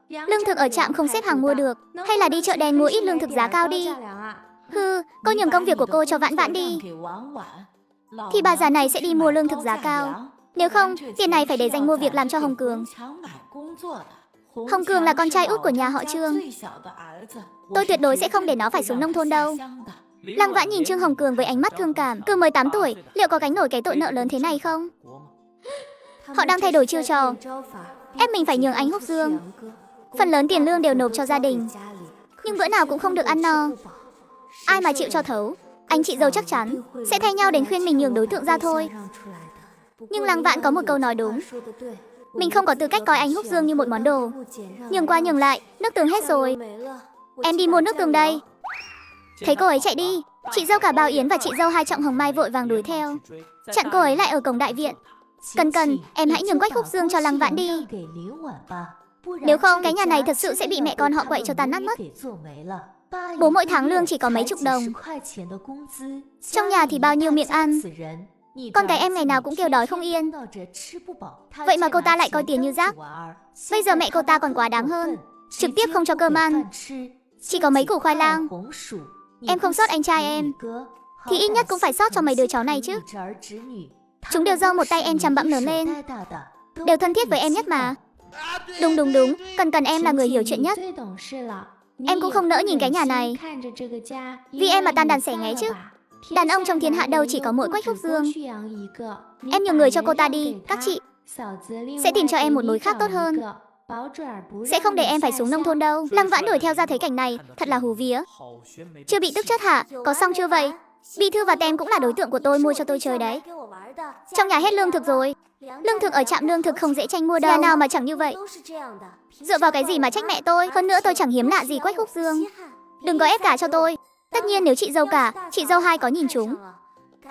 Lương thực ở trạm không xếp hàng mua được, hay là đi chợ đen mua ít lương thực giá cao đi. Hừ, cô nhường công việc của cô cho Vãn Vãn đi, thì bà già này sẽ đi mua lương thực giá cao. Nếu không, tiền này phải để dành mua việc làm cho Hồng Cường. Hồng Cường là con trai út của nhà họ Trương. Tôi tuyệt đối sẽ không để nó phải xuống nông thôn đâu. Lăng Vãn nhìn Trương Hồng Cường với ánh mắt thương cảm. Cứ mới 8 tuổi, liệu có gánh nổi cái tội nợ lớn thế này không? Họ đang thay đổi chiêu trò, ép mình phải nhường anh Húc Dương. Phần lớn tiền lương đều nộp cho gia đình, nhưng bữa nào cũng không được ăn no. Ai mà chịu cho thấu. Anh chị dâu chắc chắn sẽ thay nhau đến khuyên mình nhường đối tượng ra thôi. Nhưng Lăng Vãn có một câu nói đúng. Mình không có tư cách coi anh Húc Dương như một món đồ. Nhường qua nhường lại, nước tương hết rồi. Em đi mua nước tương đây. Thấy cô ấy chạy đi, chị dâu cả Bao Yến và chị dâu Hai Trọng Hồng Mai vội vàng đuổi theo, chặn cô ấy lại ở cổng đại viện. Cần, em hãy nhường Quách Húc Dương cho Lăng Vãn đi. Nếu không, cái nhà này thật sự sẽ bị mẹ con họ quậy cho tan nát mất. Bố mỗi tháng lương chỉ có mấy chục đồng. Trong nhà thì bao nhiêu miệng ăn. Con cái em ngày nào cũng kêu đói không yên. Vậy mà cô ta lại coi tiền như rác. Bây giờ mẹ cô ta còn quá đáng hơn, trực tiếp không cho cơm ăn, chỉ có mấy củ khoai lang. Em không sót anh trai em thì ít nhất cũng phải sót cho mấy đứa cháu này chứ. Chúng đều do một tay em chăm bẵm lớn lên, đều thân thiết với em nhất mà. Đúng, Cần em là người hiểu chuyện nhất. Em cũng không nỡ nhìn cái nhà này, vì em mà tan đàn xẻ nghé chứ. Đàn ông trong thiên hạ đâu chỉ có mỗi Quách Húc Dương. Em nhường người cho cô ta đi, các chị sẽ tìm cho em một núi khác tốt hơn. Sẽ không để em phải xuống nông thôn đâu. Lăng Vãn đuổi theo ra thấy cảnh này, thật là hù vía. Chưa bị tức chết hả? Có xong chưa vậy? Bì thư và tem cũng là đối tượng của tôi mua cho tôi chơi đấy. Trong nhà hết lương thực rồi. Lương thực ở trạm lương thực không dễ tranh mua đâu. Nhà nào mà chẳng như vậy. Dựa vào cái gì mà trách mẹ tôi? Hơn nữa tôi chẳng hiếm lạ gì Quách Húc Dương. Đừng có ép cả cho tôi. Tất nhiên nếu chị dâu cả, chị dâu hai có nhìn chúng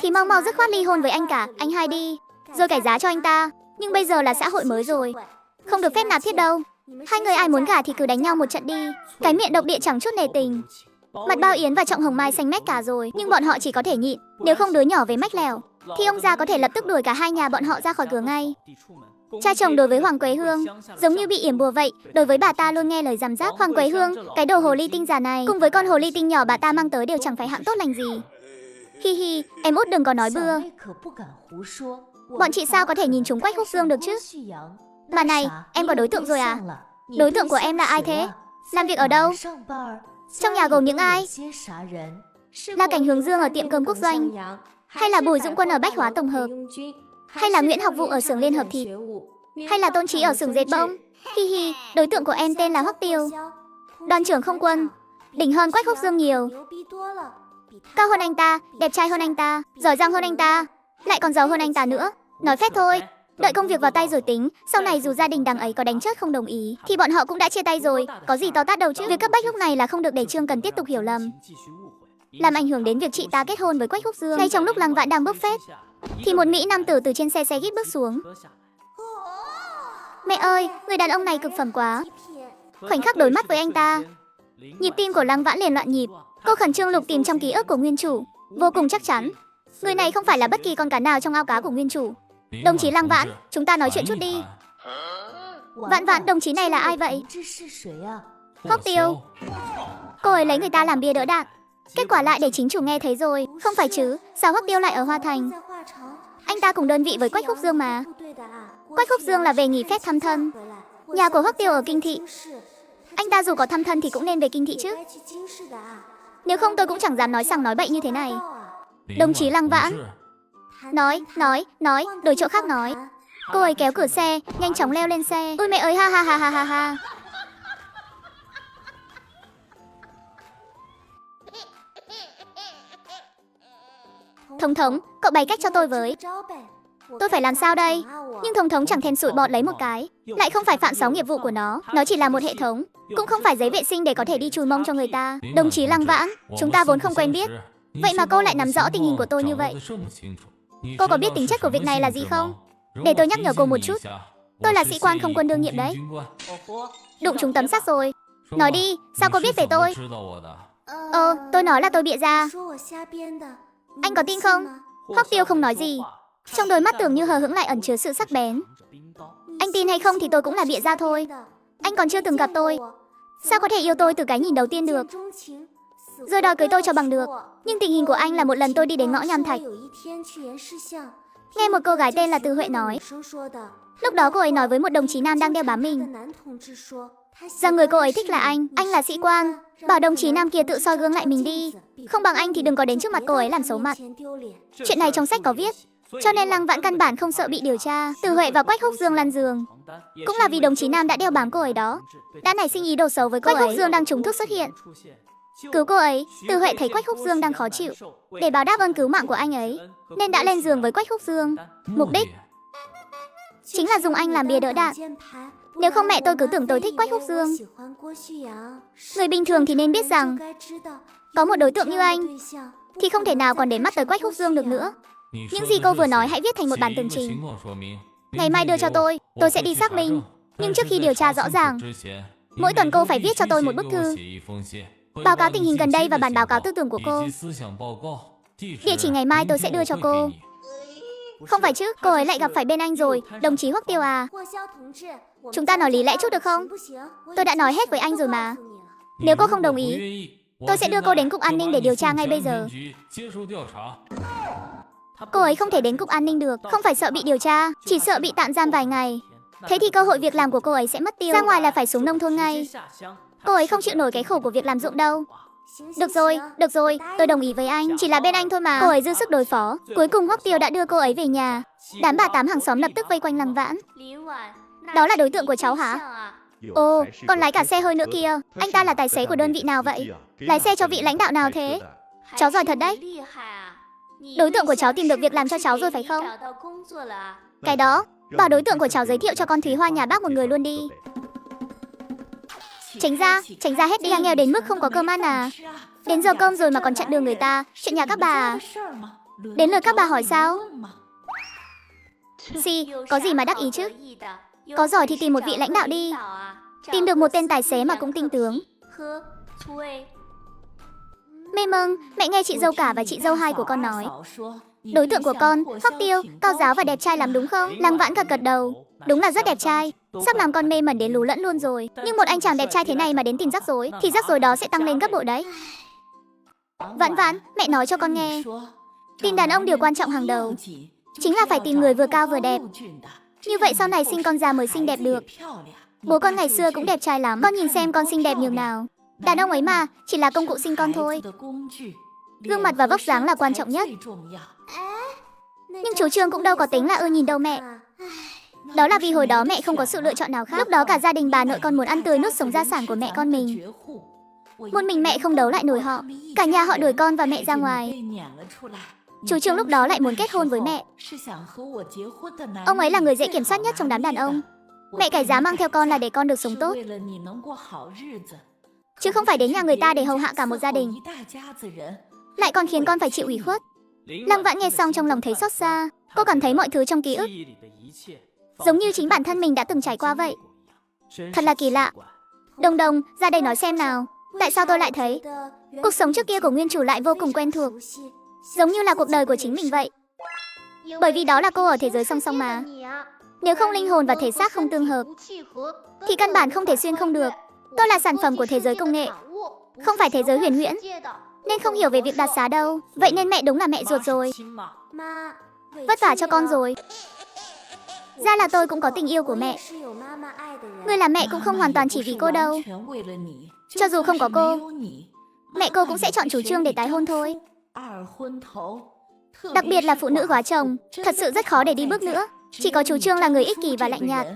thì mau dứt khoát ly hôn với anh cả, anh hai đi, rồi cải giá cho anh ta. Nhưng bây giờ là xã hội mới rồi, không được phép nạp thiết đâu. Hai người ai muốn gả thì cứ đánh nhau một trận đi. Cái miệng độc địa chẳng chút nề tình. Mặt Bao Yến và Trọng Hồng Mai xanh mét cả rồi, nhưng bọn họ chỉ có thể nhịn. Nếu không đứa nhỏ với mách lèo thì ông già có thể lập tức đuổi cả hai nhà bọn họ ra khỏi cửa ngay. Cha chồng đối với Hoàng Quế Hương giống như bị yểm bùa vậy, đối với bà ta luôn nghe lời giám giáp. Hoàng Quế Hương, cái đồ hồ ly tinh già này, cùng với con hồ ly tinh nhỏ bà ta mang tới đều chẳng phải hạng tốt lành gì. Hi hi, em út đừng có nói bừa. Bọn chị sao có thể nhìn chúng Quách Húc Dương được chứ? Mà này, em có đối tượng rồi à? Đối tượng của em là ai thế? Làm việc ở đâu? Trong nhà gồm những ai? Là Cảnh Hướng Dương ở tiệm cơm Quốc Doanh, hay là Bùi Dũng Quân ở Bách Hóa Tổng Hợp, hay là Nguyễn Học Vụ ở xưởng Liên Hợp Thịt, hay là Tôn Trí ở xưởng dệt bông? Hi hi, đối tượng của em tên là Hoắc Tiêu. Đoàn trưởng không quân, đỉnh hơn Quách Húc Dương nhiều. Cao hơn anh ta, đẹp trai hơn anh ta, giỏi giang hơn anh ta, lại còn giàu hơn anh ta nữa. Nói phép thôi, đợi công việc vào tay rồi tính. Sau này dù gia đình đằng ấy có đánh chết không đồng ý thì bọn họ cũng đã chia tay rồi, có gì to tát đâu chứ. Việc cấp bách lúc này là không được để Trương Cần tiếp tục hiểu lầm, làm ảnh hưởng đến việc chị ta kết hôn với Quách Húc Dương. Ngay trong lúc Lăng Vãn đang bốc phét thì một mỹ nam tử từ trên xe gíp bước xuống. Mẹ ơi, người đàn ông này cực phẩm quá. Khoảnh khắc đối mắt với anh ta, nhịp tim của Lăng Vãn liền loạn nhịp. Cô khẩn trương lục tìm trong ký ức của nguyên chủ, vô cùng chắc chắn người này không phải là bất kỳ con cá nào trong ao cá của nguyên chủ. Đồng chí Lăng Vãn, chúng ta nói chuyện chút đi. Vãn Vãn, đồng chí này là ai vậy? Hoắc Tiêu. Cô ấy lấy người ta làm bia đỡ đạn, kết quả lại để chính chủ nghe thấy rồi. Không phải chứ, sao Hoắc Tiêu lại ở Hoa Thành? Anh ta cùng đơn vị với Quách Húc Dương mà. Quách Húc Dương là về nghỉ phép thăm thân, nhà của Hoắc Tiêu ở Kinh Thị. Anh ta dù có thăm thân thì cũng nên về Kinh Thị chứ. Nếu không tôi cũng chẳng dám nói sằng nói bậy như thế này. Đồng chí Lăng Vãn. Nói, đổi chỗ khác nói. Cô ấy kéo cửa xe, nhanh chóng leo lên xe. Ôi mẹ ơi, ha ha ha ha ha ha. Thống thống, cậu bày cách cho tôi với. Tôi phải làm sao đây? Nhưng thống thống chẳng thèm sủi bọt lấy một cái. Lại không phải phạm 6 nghiệp vụ của nó chỉ là một hệ thống, cũng không phải giấy vệ sinh để có thể đi chùi mông cho người ta. Đồng chí Lăng Vãn, chúng ta vốn không quen biết, vậy mà cô lại nắm rõ tình hình của tôi như vậy. Cô có biết tính chất của việc này là gì không? Để tôi nhắc nhở cô một chút. Tôi là sĩ quan không quân đương nhiệm đấy. Đụng trúng tấm sắt rồi. Nói đi, sao cô biết về tôi? Tôi nói là tôi bịa ra. Anh có tin không? Hoắc Tiêu không nói gì, trong đôi mắt tưởng như hờ hững lại ẩn chứa sự sắc bén. Anh tin hay không thì tôi cũng là bịa ra thôi. Anh còn chưa từng gặp tôi, sao có thể yêu tôi từ cái nhìn đầu tiên được, rồi đòi cưới tôi cho bằng được. Nhưng tình hình của anh là một lần tôi đi đến ngõ Nham Thạch, nghe một cô gái tên là Từ Huệ nói. Lúc đó cô ấy nói với một đồng chí nam đang đeo bám mình rằng người cô ấy thích là anh là sĩ quan. Bảo đồng chí nam kia tự soi gương lại mình đi, không bằng anh thì đừng có đến trước mặt cô ấy làm xấu mặt. Chuyện này trong sách có viết, cho nên Lăng Vãn căn bản không sợ bị điều tra. Từ Huệ và Quách Húc Dương lăn giường cũng là vì đồng chí nam đã đeo bám cô ấy đó, đã nảy sinh ý đồ xấu với cô ấy. Quách Húc Dương đang trúng thuốc xuất hiện, cứu cô ấy. Từ Huệ thấy Quách Húc Dương đang khó chịu, để báo đáp ơn cứu mạng của anh ấy nên đã lên giường với Quách Húc Dương. Mục đích chính là dùng anh làm bia đỡ đạn. Nếu không mẹ tôi cứ tưởng tôi thích Quách Húc Dương. Người bình thường thì nên biết rằng có một đối tượng như anh thì không thể nào còn để mắt tới Quách Húc Dương được nữa. Những gì cô vừa nói hãy viết thành một bản tường trình, ngày mai đưa cho tôi sẽ đi xác minh Nhưng trước khi điều tra rõ ràng, mỗi tuần cô phải viết cho tôi một bức thư, báo cáo tình hình gần đây và bản báo cáo tư tưởng của cô. Địa chỉ ngày mai tôi sẽ đưa cho cô. Không phải chứ, cô ấy lại gặp phải bên anh rồi, đồng chí Hoắc Tiêu à. Chúng ta nói lý lẽ chút được không? Tôi đã nói hết với anh rồi mà. Nếu cô không đồng ý, tôi sẽ đưa cô đến cục an ninh để điều tra ngay bây giờ. Cô ấy không thể đến cục an ninh được, không phải sợ bị điều tra, chỉ sợ bị tạm giam vài ngày. Thế thì cơ hội việc làm của cô ấy sẽ mất tiêu, ra ngoài là phải xuống nông thôn ngay. Cô ấy không chịu nổi cái khổ của việc làm ruộng đâu. Được rồi, tôi đồng ý với anh, chỉ là bên anh thôi mà. Cô ấy dư sức đối phó. Cuối cùng Hoắc Tiêu đã đưa cô ấy về nhà. Đám bà tám hàng xóm lập tức vây quanh Lăng Vãn. Đó là đối tượng của cháu hả? Ồ, còn lái cả xe hơi nữa kìa. Anh ta là tài xế của đơn vị nào vậy? Lái xe cho vị lãnh đạo nào thế? Cháu giỏi thật đấy. Đối tượng của cháu tìm được việc làm cho cháu rồi phải không? Cái đó, bảo đối tượng của cháu giới thiệu cho con Thúy Hoa nhà bác một người luôn đi. Tránh ra hết đi, nghèo đến mức không có cơm ăn à? Đến giờ cơm rồi mà còn chặn đường người ta, chuyện nhà các bà à? Đến lượt các bà hỏi sao? Có gì mà đắc ý chứ? Có giỏi thì tìm một vị lãnh đạo đi. Tìm được một tên tài xế mà cũng tinh tướng. Mê mâng, mẹ nghe chị dâu cả và chị dâu hai của con nói. Đối tượng của con, Hoắc Tiêu, cao giáo và đẹp trai lắm đúng không? Lăng Vãn gật đầu. Đúng là rất đẹp trai. Sắp làm con mê mẩn đến lú lẫn luôn rồi. Nhưng một anh chàng đẹp trai thế này mà đến tìm rắc rối, thì rắc rối đó sẽ tăng lên gấp bội đấy. Vãn, mẹ nói cho con nghe. Tìm đàn ông điều quan trọng hàng đầu chính là phải tìm người vừa cao vừa đẹp. Như vậy sau này sinh con già mới xinh đẹp được. Bố con ngày xưa cũng đẹp trai lắm, con nhìn xem con xinh đẹp nhường nào. Đàn ông ấy mà, chỉ là công cụ sinh con thôi. Gương mặt và vóc dáng là quan trọng nhất. Nhưng chú Trương cũng đâu có tính là ưa nhìn đâu mẹ. Đó là vì hồi đó mẹ không có sự lựa chọn nào khác. Lúc đó cả gia đình bà nội còn muốn ăn tươi nuốt sống gia sản của mẹ con mình. Một mình mẹ không đấu lại nổi họ. Cả nhà họ đuổi con và mẹ ra ngoài. Chú Trương lúc đó lại muốn kết hôn với mẹ. Ông ấy là người dễ kiểm soát nhất trong đám đàn ông. Mẹ cải giá mang theo con là để con được sống tốt, chứ không phải đến nhà người ta để hầu hạ cả một gia đình, lại còn khiến con phải chịu ủy khuất. Lăng Vãn nghe xong trong lòng thấy xót xa. Cô cảm thấy mọi thứ trong ký ức giống như chính bản thân mình đã từng trải qua vậy. Thật là kỳ lạ. Đồng, ra đây nói xem nào. Tại sao tôi lại thấy cuộc sống trước kia của nguyên chủ lại vô cùng quen thuộc, giống như là cuộc đời của chính mình vậy. Bởi vì đó là cô ở thế giới song song mà. Nếu không linh hồn và thể xác không tương hợp thì căn bản không thể xuyên không được. Tôi là sản phẩm của thế giới công nghệ, không phải thế giới huyền huyễn, nên không hiểu về việc đạt giá đâu. Vậy nên mẹ đúng là mẹ ruột rồi. Vất vả cho con rồi. Ra là tôi cũng có tình yêu của mẹ. Người làm mẹ cũng không hoàn toàn chỉ vì cô đâu. Cho dù không có cô, mẹ cô cũng sẽ chọn chủ trương để tái hôn thôi. Đặc biệt là phụ nữ góa chồng, thật sự rất khó để đi bước nữa. Chỉ có chủ trương là người ích kỷ và lạnh nhạt,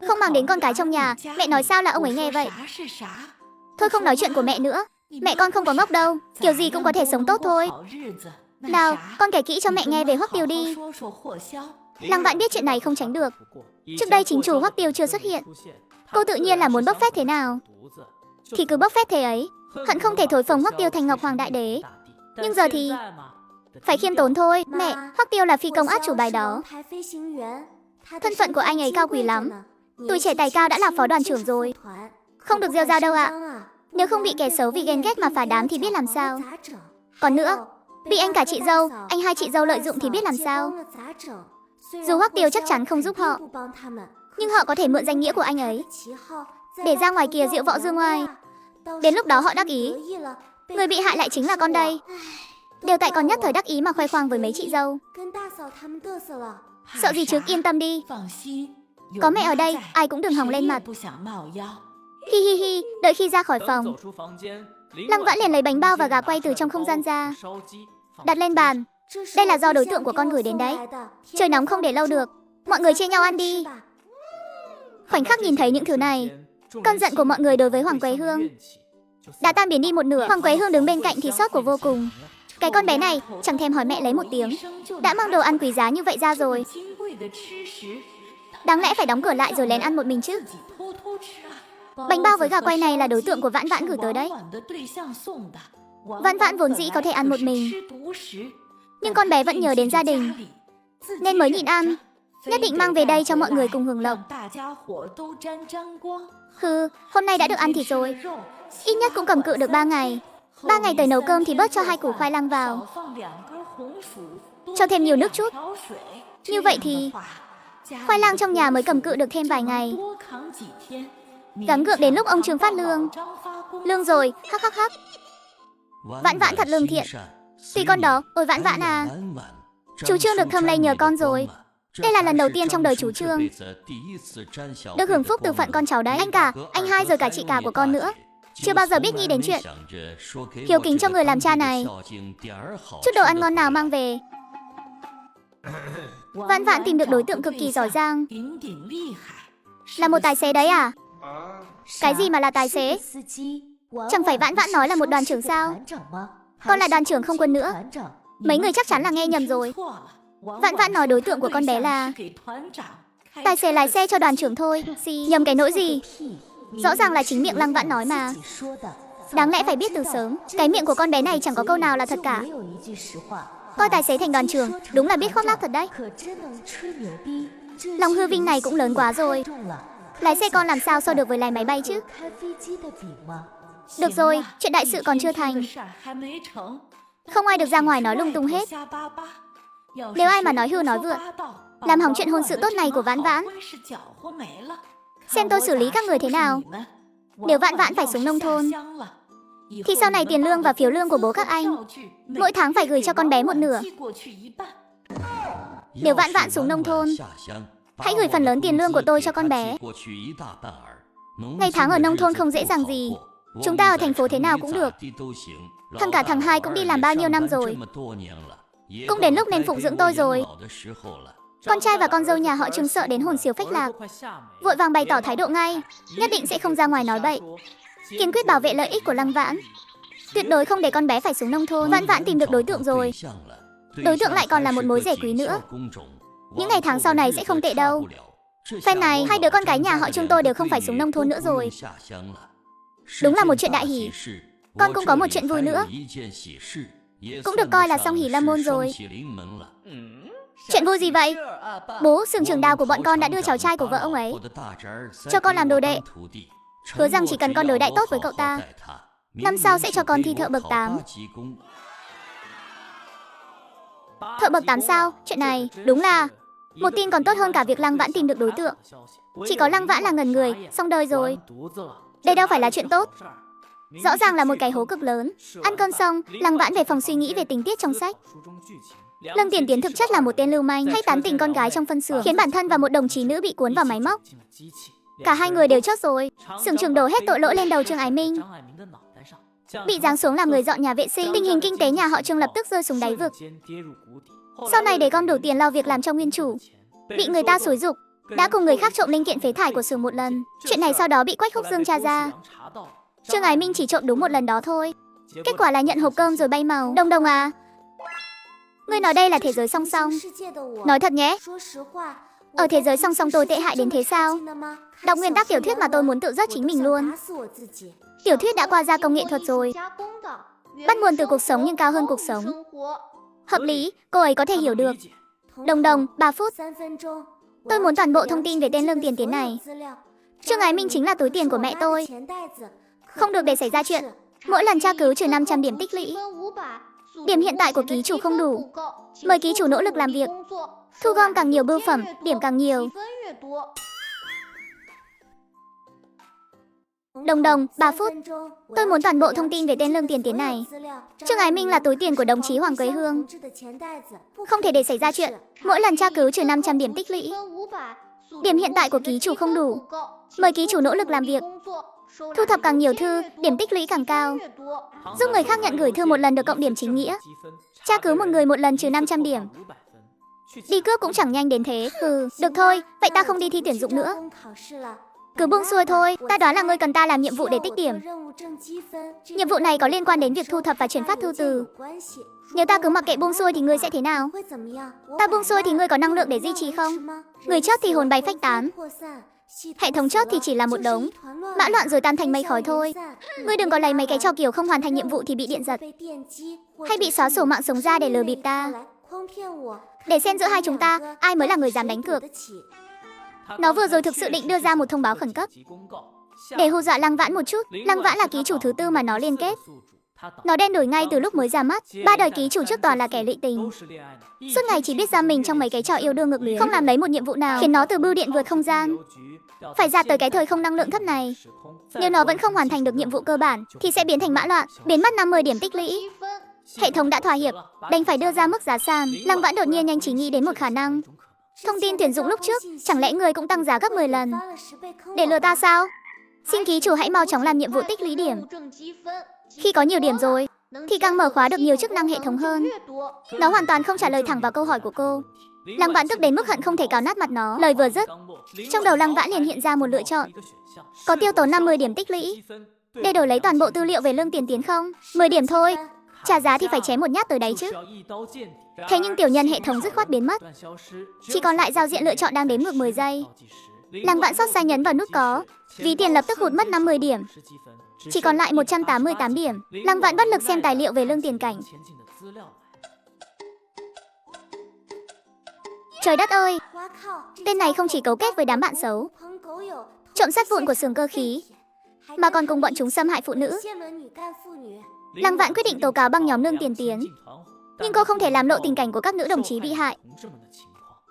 không mang đến con cái trong nhà. Mẹ nói sao là ông ấy nghe vậy. Thôi không nói chuyện của mẹ nữa. Mẹ con không có ngốc đâu, kiểu gì cũng có thể sống tốt thôi. Nào, con kể kỹ cho mẹ nghe về Hoắc Tiêu đi. Lăng Vãn biết chuyện này không tránh được. Trước đây chính chủ Hoắc Tiêu chưa xuất hiện, cô tự nhiên là muốn bốc phét thế nào thì cứ bốc phét thế ấy, hận không thể thổi phồng Hoắc Tiêu thành Ngọc Hoàng Đại Đế. Nhưng giờ thì phải khiêm tốn thôi. Mẹ, Hoắc Tiêu là phi công át chủ bài đó. Thân phận của anh ấy cao quý lắm. Tuổi trẻ tài cao đã là phó đoàn trưởng rồi. Không được rêu rao đâu ạ. Nếu không bị kẻ xấu vì ghen ghét mà phá đám thì biết làm sao. Còn nữa, bị anh cả chị dâu, anh hai chị dâu lợi dụng thì biết làm sao. Dù Hoắc Tiêu chắc chắn không giúp họ, nhưng họ có thể mượn danh nghĩa của anh ấy để ra ngoài kia diễu võ dương oai. Đến lúc đó họ đắc ý, người bị hại lại chính là con đây. Đều tại con nhất thời đắc ý mà khoe khoang với mấy chị dâu. Sợ gì chứ, yên tâm đi. Có mẹ ở đây, ai cũng đừng hòng lên mặt. Hi, đợi khi ra khỏi phòng, Lăng Vãn liền lấy bánh bao và gà quay từ trong không gian ra, đặt lên bàn. Đây là do đối tượng của con gửi đến đấy. Trời nóng không để lâu được, mọi người chia nhau ăn đi. Khoảnh khắc nhìn thấy những thứ này, cơn giận của mọi người đối với Hoàng Quế Hương đã tan biến đi một nửa. Hoàng Quế Hương đứng bên cạnh thì xót của vô cùng. Cái con bé này chẳng thèm hỏi mẹ lấy một tiếng, đã mang đồ ăn quý giá như vậy ra rồi. Đáng lẽ phải đóng cửa lại rồi lén ăn một mình chứ. Bánh bao với gà quay này là đối tượng của Vãn Vãn gửi tới đấy. Vãn Vãn vốn dĩ có thể ăn một mình, nhưng con bé vẫn nhớ đến gia đình nên mới nhịn ăn. Nhất định mang về đây cho mọi người cùng hưởng lộc. Hừ, hôm nay đã được ăn thịt rồi. Ít nhất cũng cầm cự được 3 ngày. 3 ngày tới nấu cơm thì bớt cho 2 củ khoai lang vào. Cho thêm nhiều nước chút. Như vậy thì khoai lang trong nhà mới cầm cự được thêm vài ngày. Gắng gượng đến lúc ông Trương phát lương. Lương rồi, hắc hắc hắc. Vãn Vãn thật lương thiện. Tùy con đó, ôi Vãn Vãn à. Chú Trương được thơm lây nhờ con rồi. Đây là lần đầu tiên trong đời chú Trương được hưởng phúc từ phận con cháu đấy. Anh cả, anh hai rồi cả chị cả của con nữa. Chưa bao giờ biết nghĩ đến chuyện hiếu kính cho người làm cha này. Chút đồ ăn ngon nào mang về. Vãn Vãn tìm được đối tượng cực kỳ giỏi giang. Là một tài xế đấy à? Cái gì mà là tài xế? Chẳng phải Vãn Vãn nói là một đoàn trưởng sao? Con là đoàn trưởng không quân nữa. Mấy người chắc chắn là nghe nhầm rồi. Vãn Vãn nói đối tượng của con bé là tài xế lái xe cho đoàn trưởng thôi. Nhầm cái nỗi gì? Rõ ràng là chính miệng Lăng Vãn nói mà. Đáng lẽ phải biết từ sớm. Cái miệng của con bé này chẳng có câu nào là thật cả. Coi tài xế thành đoàn trưởng, đúng là biết khoác lác thật đấy. Lòng hư vinh này cũng lớn quá rồi. Lái xe con làm sao so được với lái máy bay chứ? Được rồi, chuyện đại sự còn chưa thành. Không ai được ra ngoài nói lung tung hết. Nếu ai mà nói hưu nói vượn, làm hỏng chuyện hôn sự tốt này của Vãn Vãn, xem tôi xử lý các người thế nào. Nếu Vãn Vãn phải xuống nông thôn, thì sau này tiền lương và phiếu lương của bố các anh mỗi tháng phải gửi cho con bé một nửa. Nếu Vãn Vãn xuống nông thôn, hãy gửi phần lớn tiền lương của tôi cho con bé. Ngày tháng ở nông thôn không dễ dàng gì. Chúng ta ở thành phố thế nào cũng được. Thằng cả thằng hai cũng đi làm bao nhiêu năm rồi. Cũng đến lúc nên phụng dưỡng tôi rồi. Con trai và con dâu nhà họ Trương sợ đến hồn siêu phách lạc, vội vàng bày tỏ thái độ ngay, nhất định sẽ không ra ngoài nói bậy, kiên quyết bảo vệ lợi ích của Lăng Vãn, tuyệt đối không để con bé phải xuống nông thôn. Vãn Vãn tìm được đối tượng rồi. Đối tượng lại còn là một mối rể quý nữa. Những ngày tháng sau này sẽ không tệ đâu. Phen này hai đứa con cái nhà họ Trương tôi đều không phải xuống nông thôn nữa rồi. Đúng là một chuyện đại hỷ. Con cũng có một chuyện vui nữa, cũng được coi là song hỷ lâm môn rồi. Chuyện vui gì vậy? Bố, xưởng trưởng Đào của bọn con đã đưa cháu trai của vợ ông ấy cho con làm đồ đệ, hứa rằng chỉ cần con đối đãi tốt với cậu ta, năm sau sẽ cho con thi thợ bậc 8. Thợ bậc 8 sao? Chuyện này đúng là một tin còn tốt hơn cả việc Lăng Vãn tìm được đối tượng. Chỉ có Lăng Vãn là ngẩn người, xong đời rồi. Đây đâu phải là chuyện tốt. Rõ ràng là một cái hố cực lớn. Ăn cơm xong, Lăng Vãn về phòng suy nghĩ về tình tiết trong sách. Lăng Tiền Tiến thực chất là một tên lưu manh hay tán tỉnh con gái trong phân xưởng, khiến bản thân và một đồng chí nữ bị cuốn vào máy móc. Cả hai người đều chót rồi. Xưởng trưởng đổ hết tội lỗi lên đầu Trương Ái Minh, bị giáng xuống làm người dọn nhà vệ sinh. Tình hình kinh tế nhà họ Trương lập tức rơi xuống đáy vực. Sau này để gom đủ tiền lo việc làm cho nguyên chủ, bị người ta xúi giục, đã cùng người khác trộm linh kiện phế thải của xưởng một lần. Chuyện này sau đó bị Quách Húc Dương tra ra. Trương Ái Minh chỉ trộm đúng một lần đó thôi. Kết quả là nhận hộp cơm rồi bay màu. Đồng Đồng à, ngươi nói đây là thế giới song song. Nói thật nhé, ở thế giới song song tôi tệ hại đến thế sao? Đọc nguyên tắc tiểu thuyết mà tôi muốn tự giết chính mình luôn. Tiểu thuyết đã qua gia công nghệ thuật rồi, bắt nguồn từ cuộc sống nhưng cao hơn cuộc sống. Hợp lý, cô ấy có thể hiểu được. Đồng Đồng, 3 phút. Tôi muốn toàn bộ thông tin về tên Lương Tiền Tiến này. Trương Ái Minh chính là túi tiền của mẹ tôi. Không được để xảy ra chuyện mỗi lần tra cứu trừ 500 điểm tích lũy. Điểm hiện tại của ký chủ không đủ. Mời ký chủ nỗ lực làm việc, thu gom càng nhiều bưu phẩm, điểm càng nhiều. Đồng Đồng, 3 phút. Tôi muốn toàn bộ thông tin về tên Lương Tiền Tiến này. Trương Ái Minh là túi tiền của đồng chí Hoàng Quế Hương. Không thể để xảy ra chuyện mỗi lần tra cứu trừ 500 điểm tích lũy. Điểm hiện tại của ký chủ không đủ. Mời ký chủ nỗ lực làm việc, thu thập càng nhiều thư, điểm tích lũy càng cao. Giúp người khác nhận gửi thư một lần được cộng điểm chính nghĩa. Tra cứu một người một lần trừ 500 điểm. Đi cướp cũng chẳng nhanh đến thế. Được thôi, vậy ta không đi thi tuyển dụng nữa. Cứ buông xuôi thôi, ta đoán là ngươi cần ta làm nhiệm vụ để tích điểm. Nhiệm vụ này có liên quan đến việc thu thập và chuyển phát thư từ. Nếu ta cứ mặc kệ buông xuôi thì ngươi sẽ thế nào? Ta buông xuôi thì ngươi có năng lượng để duy trì không? Người chót thì hồn bay phách tán. Hệ thống chót thì chỉ là một đống mã loạn rồi tan thành mây khói thôi. Ngươi đừng có lấy mấy cái trò kiểu không hoàn thành nhiệm vụ thì bị điện giật, hay bị xóa sổ mạng sống ra để lừa bịp ta. Để xem giữa hai chúng ta, ai mới là người dám đánh cược. Nó vừa rồi thực sự định đưa ra một thông báo khẩn cấp để hù dọa Lăng Vãn một chút. Lăng Vãn là ký chủ thứ tư mà nó liên kết. Nó đen đổi ngay từ lúc mới ra mắt. 3 đời ký chủ trước toàn là kẻ lụy tình, suốt ngày chỉ biết giam mình trong mấy cái trò yêu đương ngược luyến, không làm lấy một nhiệm vụ nào, khiến nó từ bưu điện vượt không gian phải ra tới cái thời không năng lượng thấp này. Nếu nó vẫn không hoàn thành được nhiệm vụ cơ bản thì sẽ biến thành mã loạn, biến mất 50 điểm tích lũy. Hệ thống đã thỏa hiệp, đành phải đưa ra mức giá sàn. Lăng Vãn đột nhiên nhanh trí nghĩ đến một khả năng. Thông tin tuyển dụng lúc trước, chẳng lẽ người cũng tăng giá gấp 10 lần để lừa ta sao? Xin ký chủ hãy mau chóng làm nhiệm vụ tích lũy điểm. Khi có nhiều điểm rồi thì càng mở khóa được nhiều chức năng hệ thống hơn. Nó hoàn toàn không trả lời thẳng vào câu hỏi của cô. Lăng Vãn tức đến mức hận không thể cào nát mặt nó. Lời vừa dứt, trong đầu Lăng Vãn liền hiện ra một lựa chọn. Có tiêu tốn 50 điểm tích lũy để đổi lấy toàn bộ tư liệu về lương tiền tiến không? 10 điểm thôi, trả giá thì phải chém một nhát tới đấy chứ. Thế nhưng tiểu nhân hệ thống dứt khoát biến mất. Chỉ còn lại giao diện lựa chọn đang đếm ngược 10 giây. Lăng Vãn xót xa nhấn vào nút có. Ví tiền lập tức hụt mất 50 điểm. Chỉ còn lại 188 điểm. Lăng Vãn bất lực xem tài liệu về lương tiền cảnh. Trời đất ơi, tên này không chỉ cấu kết với đám bạn xấu, trộm sắt vụn của xưởng cơ khí, mà còn cùng bọn chúng xâm hại phụ nữ. Lăng Vãn quyết định tố cáo băng nhóm lương tiền tiến. Nhưng cô không thể làm lộ tình cảnh của các nữ đồng chí bị hại.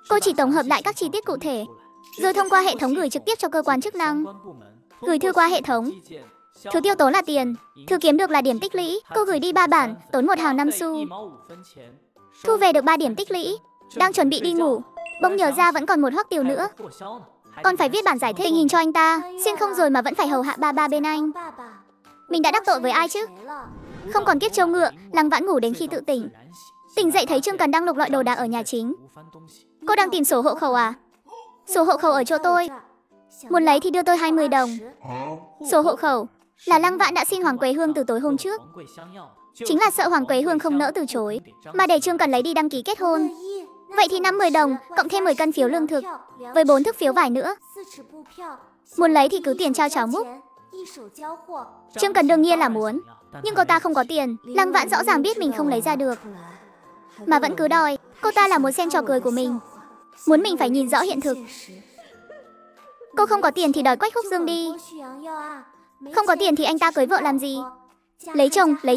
Cô chỉ tổng hợp lại các chi tiết cụ thể, rồi thông qua hệ thống gửi trực tiếp cho cơ quan chức năng. Gửi thư qua hệ thống. Thứ tiêu tốn là tiền, thứ kiếm được là điểm tích lũy. Cô gửi đi 3 bản, tốn 1 hào 5 xu. Thu về được 3 điểm tích lũy. Đang chuẩn bị đi ngủ, bỗng nhớ ra vẫn còn một hoắc tiểu nữa. Còn phải viết bản giải thích tình hình cho anh ta. Xuyên không rồi mà vẫn phải hầu hạ ba bên anh. Mình đã đắc tội với ai chứ? Không còn kiếp trâu ngựa, Lăng Vãn ngủ đến khi tự tỉnh. Tỉnh dậy thấy Trương Cần đang lục lọi đồ đạc ở nhà chính. Cô đang tìm sổ hộ khẩu à? Sổ hộ khẩu ở chỗ tôi. Muốn lấy thì đưa tôi 20 đồng. Sổ hộ khẩu là Lăng Vãn đã xin Hoàng Quế Hương từ tối hôm trước. Chính là sợ Hoàng Quế Hương không nỡ từ chối, mà để Trương Cần lấy đi đăng ký kết hôn. Vậy thì 50 đồng, cộng thêm 10 cân phiếu lương thực, với 4 thước phiếu vải nữa. Muốn lấy thì cứ tiền trao cháo múc. Trương Cần đương nhiên là muốn, nhưng cô ta không có tiền. Lăng Vãn rõ ràng biết mình không lấy ra được, mà vẫn cứ đòi. Cô ta là muốn xem trò cười của mình, muốn mình phải nhìn rõ hiện thực. Cô không có tiền thì đòi Quách Húc Dương đi. Không có tiền thì anh ta cưới vợ làm gì? Lấy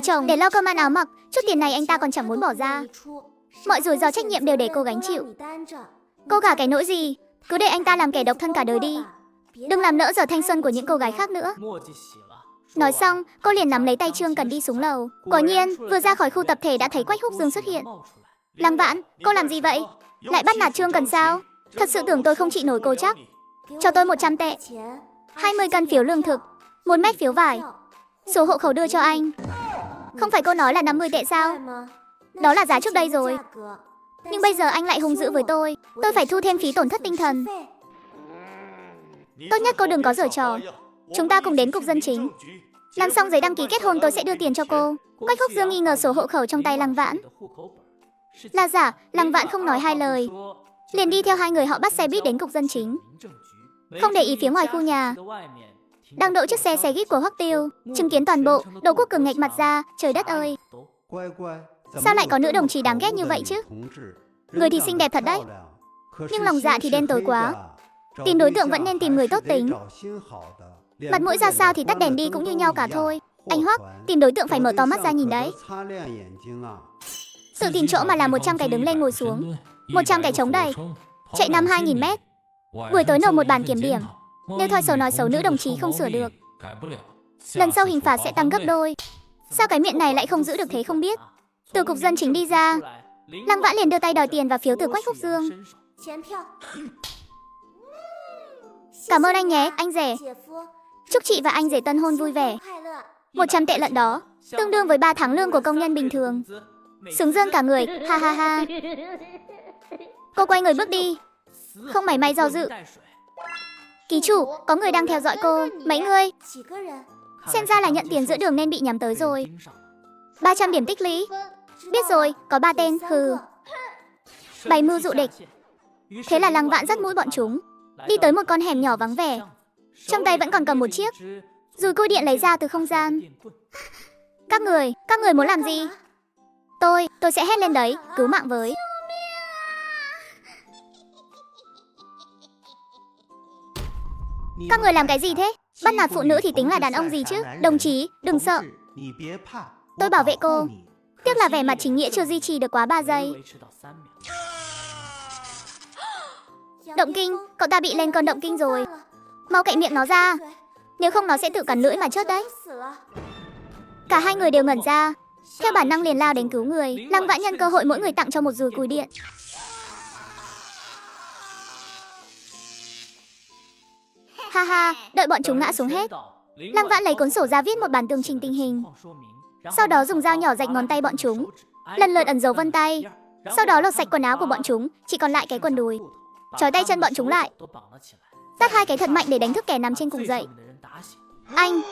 chồng để lo cơm ăn áo mặc. Chút tiền này anh ta còn chẳng muốn bỏ ra. Mọi rủi ro trách nhiệm đều để cô gánh chịu. Cô cả cái nỗi gì? Cứ để anh ta làm kẻ độc thân cả đời đi. Đừng làm nỡ giờ thanh xuân của những cô gái khác nữa. Nói xong, cô liền nắm lấy tay Trương Cần đi xuống lầu. Quả nhiên, vừa ra khỏi khu tập thể đã thấy Quách Húc Dương xuất hiện. Lăng Vãn, cô làm gì vậy? Lại bắt nạt Trương Cần sao? Thật sự tưởng tôi không trị nổi cô chắc? Cho tôi 100 tệ, 20 cân phiếu lương thực, 1 mét phiếu vải, sổ hộ khẩu đưa cho anh. Không phải cô nói là 50 tệ sao? Đó là giá trước đây rồi. Nhưng bây giờ anh lại hung dữ với tôi phải thu thêm phí tổn thất tinh thần. Tốt nhất cô đừng có giở trò. Chúng ta cùng đến cục dân chính. Làm xong giấy đăng ký kết hôn tôi sẽ đưa tiền cho cô. Quách Húc Dương nghi ngờ sổ hộ khẩu trong tay Lăng Vãn là giả. Lăng Vãn không nói hai lời, liền đi theo hai người họ bắt xe buýt đến cục dân chính. Không để ý phía ngoài khu nhà đang đỗ chiếc xe buýt của Hoắc Tiêu. Chứng kiến toàn bộ, Đỗ Quốc Cường nghệch mặt ra. Trời đất ơi, sao lại có nữ đồng chí đáng ghét như vậy chứ? Người thì xinh đẹp thật đấy, nhưng lòng dạ thì đen tối quá. Tìm đối tượng vẫn nên tìm người tốt tính. Mặt mũi ra sao thì tắt đèn đi cũng như nhau cả thôi. Anh Hoắc, tìm đối tượng phải mở to mắt ra nhìn đấy. Tự tìm chỗ mà làm 100 cái đứng lên ngồi xuống, 100 cái chống đẩy, chạy năm 2000 mét. Buổi tối nộp một bản kiểm điểm. Nếu thói xấu nói xấu nữ đồng chí không sửa được, lần sau hình phạt sẽ tăng gấp đôi. Sao cái miệng này lại không giữ được thế không biết. Từ cục dân chính đi ra, Lăng Vãn liền đưa tay đòi tiền và phiếu từ Quách Húc Dương. Cảm ơn anh nhé, anh rể. Chúc chị và anh rể tân hôn vui vẻ. 100 tệ lận đó, tương đương với 3 tháng lương của công nhân bình thường. Sướng rơn cả người, ha ha ha. Cô quay người bước đi, không mảy may do dự. Ký chủ, có người đang theo dõi cô. Mấy người? Xem ra là nhận tiền giữa đường nên bị nhắm tới rồi. 300 điểm tích lũy. Biết rồi, có 3 tên, hừ. Bày mưu dụ địch. Thế là Lăng Vãn dắt mũi bọn chúng, đi tới một con hẻm nhỏ vắng vẻ. Trong tay vẫn còn cầm một chiếc dùi cui điện lấy ra từ không gian. Các người muốn làm gì? Tôi sẽ hét lên đấy, cứu mạng với. Các người làm cái gì thế? Bắt nạt phụ nữ thì tính là đàn ông gì chứ? Đồng chí, đừng sợ. Tôi bảo vệ cô. Tiếc là vẻ mặt chính nghĩa chưa duy trì được quá 3 giây. Động kinh, cậu ta bị lên cơn động kinh rồi. Mau cạy miệng nó ra. Nếu không nó sẽ tự cắn lưỡi mà chết đấy. Cả hai người đều ngẩn ra. Theo bản năng liền lao đến cứu người. Lăng Vãn nhân cơ hội mỗi người tặng cho một dùi cùi điện. Ha ha, đợi bọn chúng ngã xuống hết. Lăng Vãn lấy cuốn sổ ra viết một bản tường trình tình hình. Sau đó dùng dao nhỏ rạch ngón tay bọn chúng, lần lượt ẩn dấu vân tay. Sau đó lột sạch quần áo của bọn chúng, chỉ còn lại cái quần đùi. Trói tay chân bọn chúng lại, tát 2 cái thật mạnh để đánh thức kẻ nằm trên cùng dậy. Anh!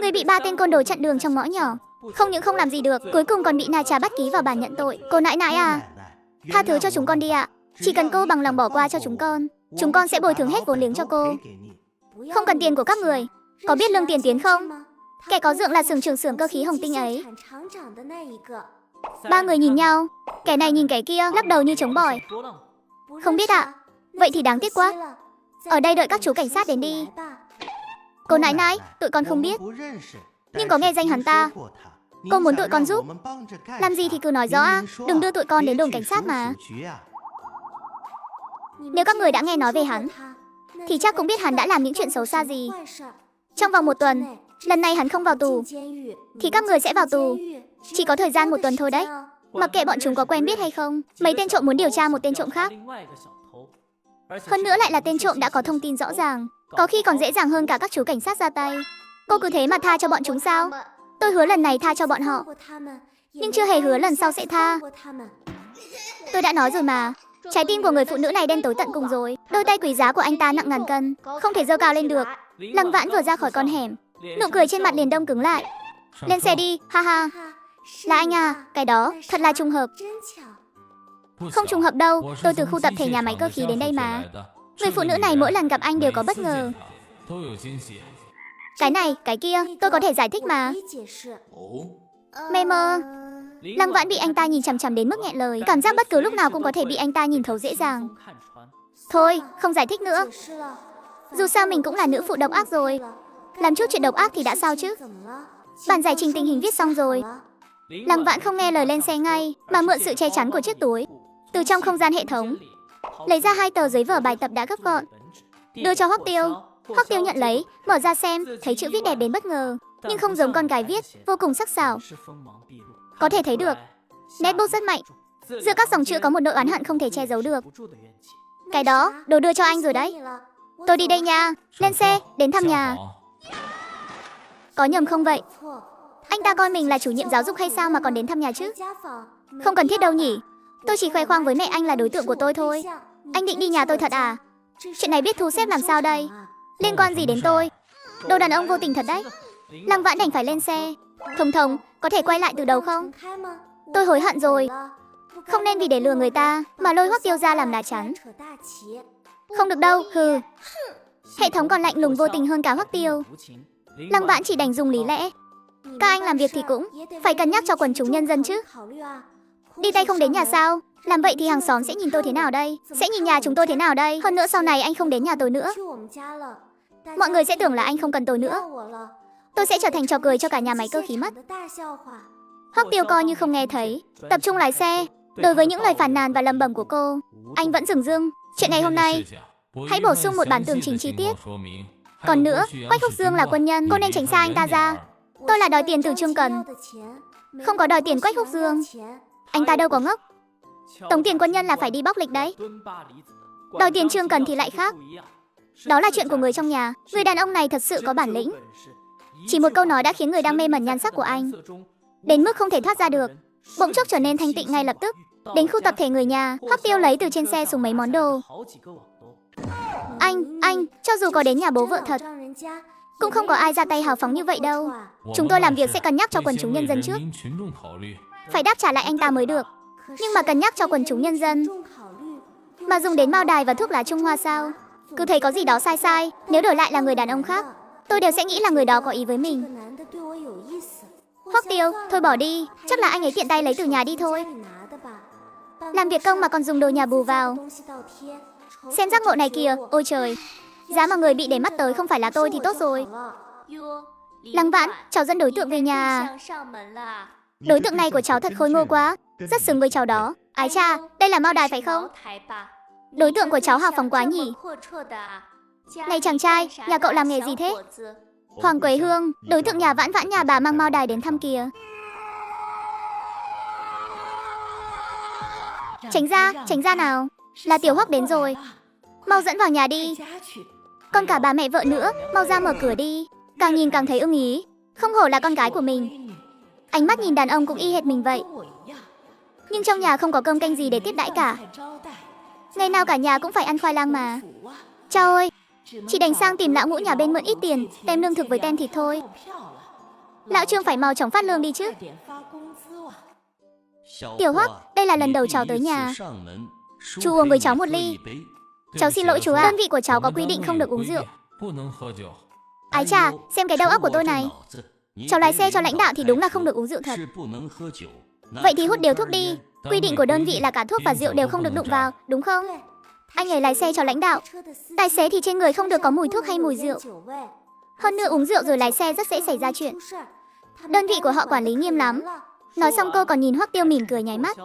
Người bị 3 tên côn đồ chặn đường trong ngõ nhỏ. Không những không làm gì được, cuối cùng còn bị Na Trà bắt ký vào bản nhận tội. Cô nãi nãi à, tha thứ cho chúng con đi ạ. Chỉ cần cô bằng lòng bỏ qua cho chúng con sẽ bồi thường hết vốn liếng cho cô. Không cần tiền của các người. Có biết Lương Tiền Tiến không? Kẻ có dượng là xưởng cơ khí Hồng Tinh ấy. 3 người nhìn nhau, kẻ này nhìn kẻ kia, lắc đầu như chống bỏi. Không biết ạ. Vậy thì đáng tiếc quá. Ở đây đợi các chú cảnh sát đến đi. Cô nãi nãi, tụi con không biết, nhưng có nghe danh hắn ta. Cô muốn tụi con giúp. Làm gì thì cứ nói rõ à, đừng đưa tụi con đến đồn cảnh sát mà. Nếu các người đã nghe nói về hắn, thì chắc cũng biết hắn đã làm những chuyện xấu xa gì. Trong vòng 1 tuần, lần này hắn không vào tù, thì các người sẽ vào tù. Chỉ có thời gian 1 tuần thôi đấy. Mặc kệ bọn chúng có quen biết hay không, mấy tên trộm muốn điều tra một tên trộm khác. Hơn nữa lại là tên trộm đã có thông tin rõ ràng, có khi còn dễ dàng hơn cả các chú cảnh sát ra tay. Cô cứ thế mà tha cho bọn chúng sao? Tôi hứa lần này tha cho bọn họ, nhưng chưa hề hứa lần sau sẽ tha. Tôi đã nói rồi mà, trái tim của người phụ nữ này đen tối tận cùng rồi. Đôi tay quý giá của anh ta nặng ngàn cân, không thể giơ cao lên được. Lăng Vãn vừa ra khỏi con hẻm, nụ cười trên mặt liền đông cứng lại. Lên xe đi, ha ha. Là anh à, cái đó, thật là trùng hợp. Không trùng hợp đâu, tôi từ khu tập thể nhà máy cơ khí đến đây mà. Người phụ nữ này mỗi lần gặp anh đều có bất ngờ. Cái này, cái kia, tôi có thể giải thích mà. Mê mơ. Lăng Vãn bị anh ta nhìn chằm chằm đến mức nghẹn lời, cảm giác bất cứ lúc nào cũng có thể bị anh ta nhìn thấu dễ dàng. Thôi, không giải thích nữa. Dù sao mình cũng là nữ phụ độc ác rồi. Làm chút chuyện độc ác thì đã sao chứ. Bản giải trình tình hình viết xong rồi. Lăng Vãn không nghe lời lên xe ngay, mà mượn sự che chắn của chiếc túi, từ trong không gian hệ thống lấy ra 2 tờ giấy vở bài tập đã gấp gọn, đưa cho Hoắc Tiêu. Hoắc Tiêu nhận lấy, mở ra xem, thấy chữ viết đẹp đến bất ngờ, nhưng không giống con gái viết, vô cùng sắc sảo. Có thể thấy được, nét bút rất mạnh, giữa các dòng chữ có một nỗi oán hận không thể che giấu được. Cái đó, đồ đưa cho anh rồi đấy. Tôi đi đây nha, lên xe, đến thăm nhà. Có nhầm không vậy? Anh ta coi mình là chủ nhiệm giáo dục hay sao mà còn đến thăm nhà chứ? Không cần thiết đâu nhỉ. Tôi chỉ khoe khoang với mẹ anh là đối tượng của tôi thôi. Anh định đi nhà tôi thật à? Chuyện này biết thu xếp làm sao đây? Liên quan gì đến tôi? Đồ đàn ông vô tình thật đấy. Lăng Vãn đành phải lên xe. Thông Thông, có thể quay lại từ đầu không? Tôi hối hận rồi. Không nên vì để lừa người ta mà lôi Hoắc Tiêu ra làm lá chắn. Không được đâu, hừ. Hệ thống còn lạnh lùng vô tình hơn cả Hoắc Tiêu. Lăng Vãn chỉ đành dùng lý lẽ. Các anh làm việc thì cũng phải cân nhắc cho quần chúng nhân dân chứ. Đi tay không đến nhà sao? Làm vậy thì hàng xóm sẽ nhìn tôi thế nào đây? Sẽ nhìn nhà chúng tôi thế nào đây? Hơn nữa sau này anh không đến nhà tôi nữa, mọi người sẽ tưởng là anh không cần tôi nữa. Tôi sẽ trở thành trò cười cho cả nhà máy cơ khí mất. Hoắc Tiêu coi như không nghe thấy, tập trung lái xe. Đối với những lời phàn nàn và lầm bầm của cô, anh vẫn dửng dưng. Chuyện này hôm nay, hãy bổ sung một bản tường trình chi tiết. Còn nữa, Quách Húc Dương là quân nhân, cô nên tránh xa anh ta ra. Tôi là đòi tiền từ Trương Cần, không có đòi tiền Quách Húc Dương. Anh ta đâu có ngốc. Tống tiền quân nhân là phải đi bóc lịch đấy. Đòi tiền Trương Cần thì lại khác. Đó là chuyện của người trong nhà. Người đàn ông này thật sự có bản lĩnh. Chỉ một câu nói đã khiến người đang mê mẩn nhan sắc của anh đến mức không thể thoát ra được, bỗng chốc trở nên thanh tịnh ngay lập tức. Đến khu tập thể người nhà, Hoắc Tiêu lấy từ trên xe xuống mấy món đồ. Anh, cho dù có đến nhà bố vợ thật, cũng không có ai ra tay hào phóng như vậy đâu. Chúng tôi làm việc sẽ cân nhắc cho quần chúng nhân dân trước. Phải đáp trả lại anh ta mới được. Nhưng mà cân nhắc cho quần chúng nhân dân mà dùng đến mao đài và thuốc lá Trung Hoa sao? Cứ thấy có gì đó sai sai. Nếu đổi lại là người đàn ông khác, tôi đều sẽ nghĩ là người đó có ý với mình. Hoắc Tiêu, thôi bỏ đi. Chắc là anh ấy tiện tay lấy từ nhà đi thôi. Làm việc công mà còn dùng đồ nhà bù vào. Xem giác ngộ này kìa, ôi trời. Giá mà người bị để mắt tới không phải là tôi thì tốt rồi. Lăng Vãn, cháu dẫn đối tượng về nhà à? Đối tượng này của cháu thật khôi ngô quá, rất xứng với cháu đó. Ái cha, đây là Mao Đài phải không? Đối tượng của cháu hào phóng quá nhỉ. Này chàng trai, nhà cậu làm nghề gì thế? Hoàng Quế Hương, đối tượng nhà Vãn Vãn nhà bà mang Mao Đài đến thăm kìa. Tránh ra nào. Là Tiểu Hoắc đến rồi. Mau dẫn vào nhà đi. Còn cả bà mẹ vợ nữa, mau ra mở cửa đi. Càng nhìn càng thấy ưng ý. Không hổ là con gái của mình. Ánh mắt nhìn đàn ông cũng y hệt mình vậy. Nhưng trong nhà không có cơm canh gì để tiếp đãi cả. Ngày nào cả nhà cũng phải ăn khoai lang mà. Chao ơi, chỉ đành sang tìm lão ngũ nhà bên mượn ít tiền, tem lương thực với tem thịt thôi. Lão Trương phải mau chóng phát lương đi chứ. Tiểu Hoắc, đây là lần đầu cháu tới nhà. Chú uống với cháu một ly. Cháu xin lỗi chú ạ, đơn vị của cháu có quy định không được uống rượu. Ái chà, xem cái đầu óc của tôi này. Cháu lái xe cho lãnh đạo thì đúng là không được uống rượu thật. Vậy thì hút điều thuốc đi. Quy định của đơn vị là cả thuốc và rượu đều không được đụng vào, đúng không? Anh ấy lái xe cho lãnh đạo. Tài xế thì trên người không được có mùi thuốc hay mùi rượu. Hơn nữa uống rượu rồi lái xe rất dễ xảy ra chuyện. Đơn vị của họ quản lý nghiêm lắm. Nói xong cô còn nhìn Hoắc Tiêu mỉm cười nháy mắt.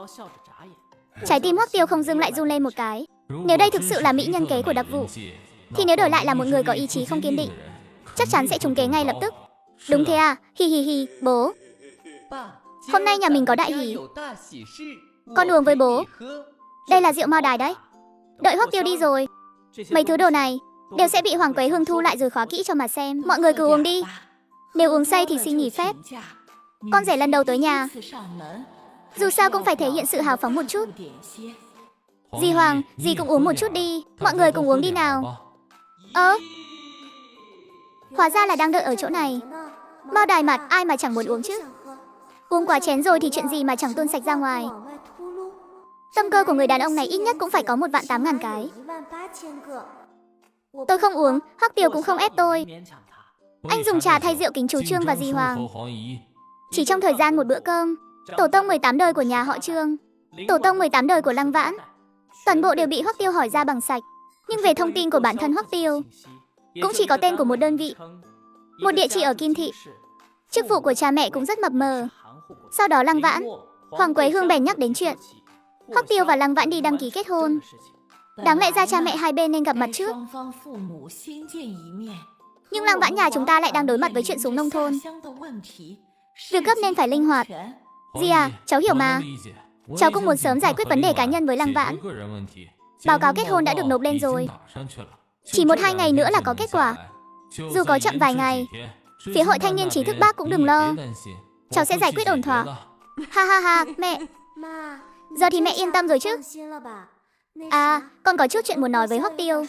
Trái tim Hoắc Tiêu không dưng lại run lên một cái. Nếu đây thực sự là mỹ nhân kế của đặc vụ, thì nếu đổi lại là một người có ý chí không kiên định, chắc chắn sẽ trúng kế ngay lập tức. Đúng thế à, hi hi hi, bố. Hôm nay nhà mình có đại hỷ. Con uống với bố. Đây là rượu Mao Đài đấy. Đợi Hoắc Tiêu đi rồi, mấy thứ đồ này đều sẽ bị Hoàng Quế Hương thu lại rồi khóa kỹ cho mà xem. Mọi người cứ uống đi. Nếu uống say thì xin nghỉ phép. Con rể lần đầu tới nhà, dù sao cũng phải thể hiện sự hào phóng một chút. Dì Hoàng, dì cũng uống một chút đi. Mọi người cùng uống đi nào. Hóa ra là đang đợi ở chỗ này. Mao Đài mặt, ai mà chẳng muốn uống chứ. Uống quá chén rồi thì chuyện gì mà chẳng tuôn sạch ra ngoài. Tâm cơ của người đàn ông này ít nhất cũng phải có 1.800.000 cái. Tôi không uống, Hoắc Tiêu cũng không ép tôi. Anh dùng trà thay rượu kính chú Trương và dì Hoàng. Chỉ trong thời gian một bữa cơm, tổ tông 18 đời của nhà họ Trương, tổ tông 18 đời của Lăng Vãn, toàn bộ đều bị Hoắc Tiêu hỏi ra bằng sạch. Nhưng về thông tin của bản thân Hoắc Tiêu, cũng chỉ có tên của một đơn vị, một địa chỉ ở Kim Thị. Chức vụ của cha mẹ cũng rất mập mờ. Sau đó Lăng Vãn, Hoàng Quế Hương bèn nhắc đến chuyện Hoắc Tiêu và Lăng Vãn đi đăng ký kết hôn. Đáng lẽ ra cha mẹ hai bên nên gặp mặt trước. Nhưng Lăng Vãn nhà chúng ta lại đang đối mặt với chuyện xuống nông thôn. Việc gấp nên phải linh hoạt. Dì à, cháu hiểu mà. Cháu cũng muốn sớm giải quyết vấn đề cá nhân với Lăng Vãn. Báo cáo kết hôn đã được nộp lên rồi. Chỉ 1-2 ngày nữa là có kết quả. Dù có chậm vài ngày, phía hội thanh niên trí thức Bắc cũng đừng lo. Cháu sẽ giải quyết ổn thỏa. Ha ha ha, mẹ. Giờ thì mẹ yên tâm rồi chứ. À, con có chút chuyện muốn nói với Hoắc Tiêu.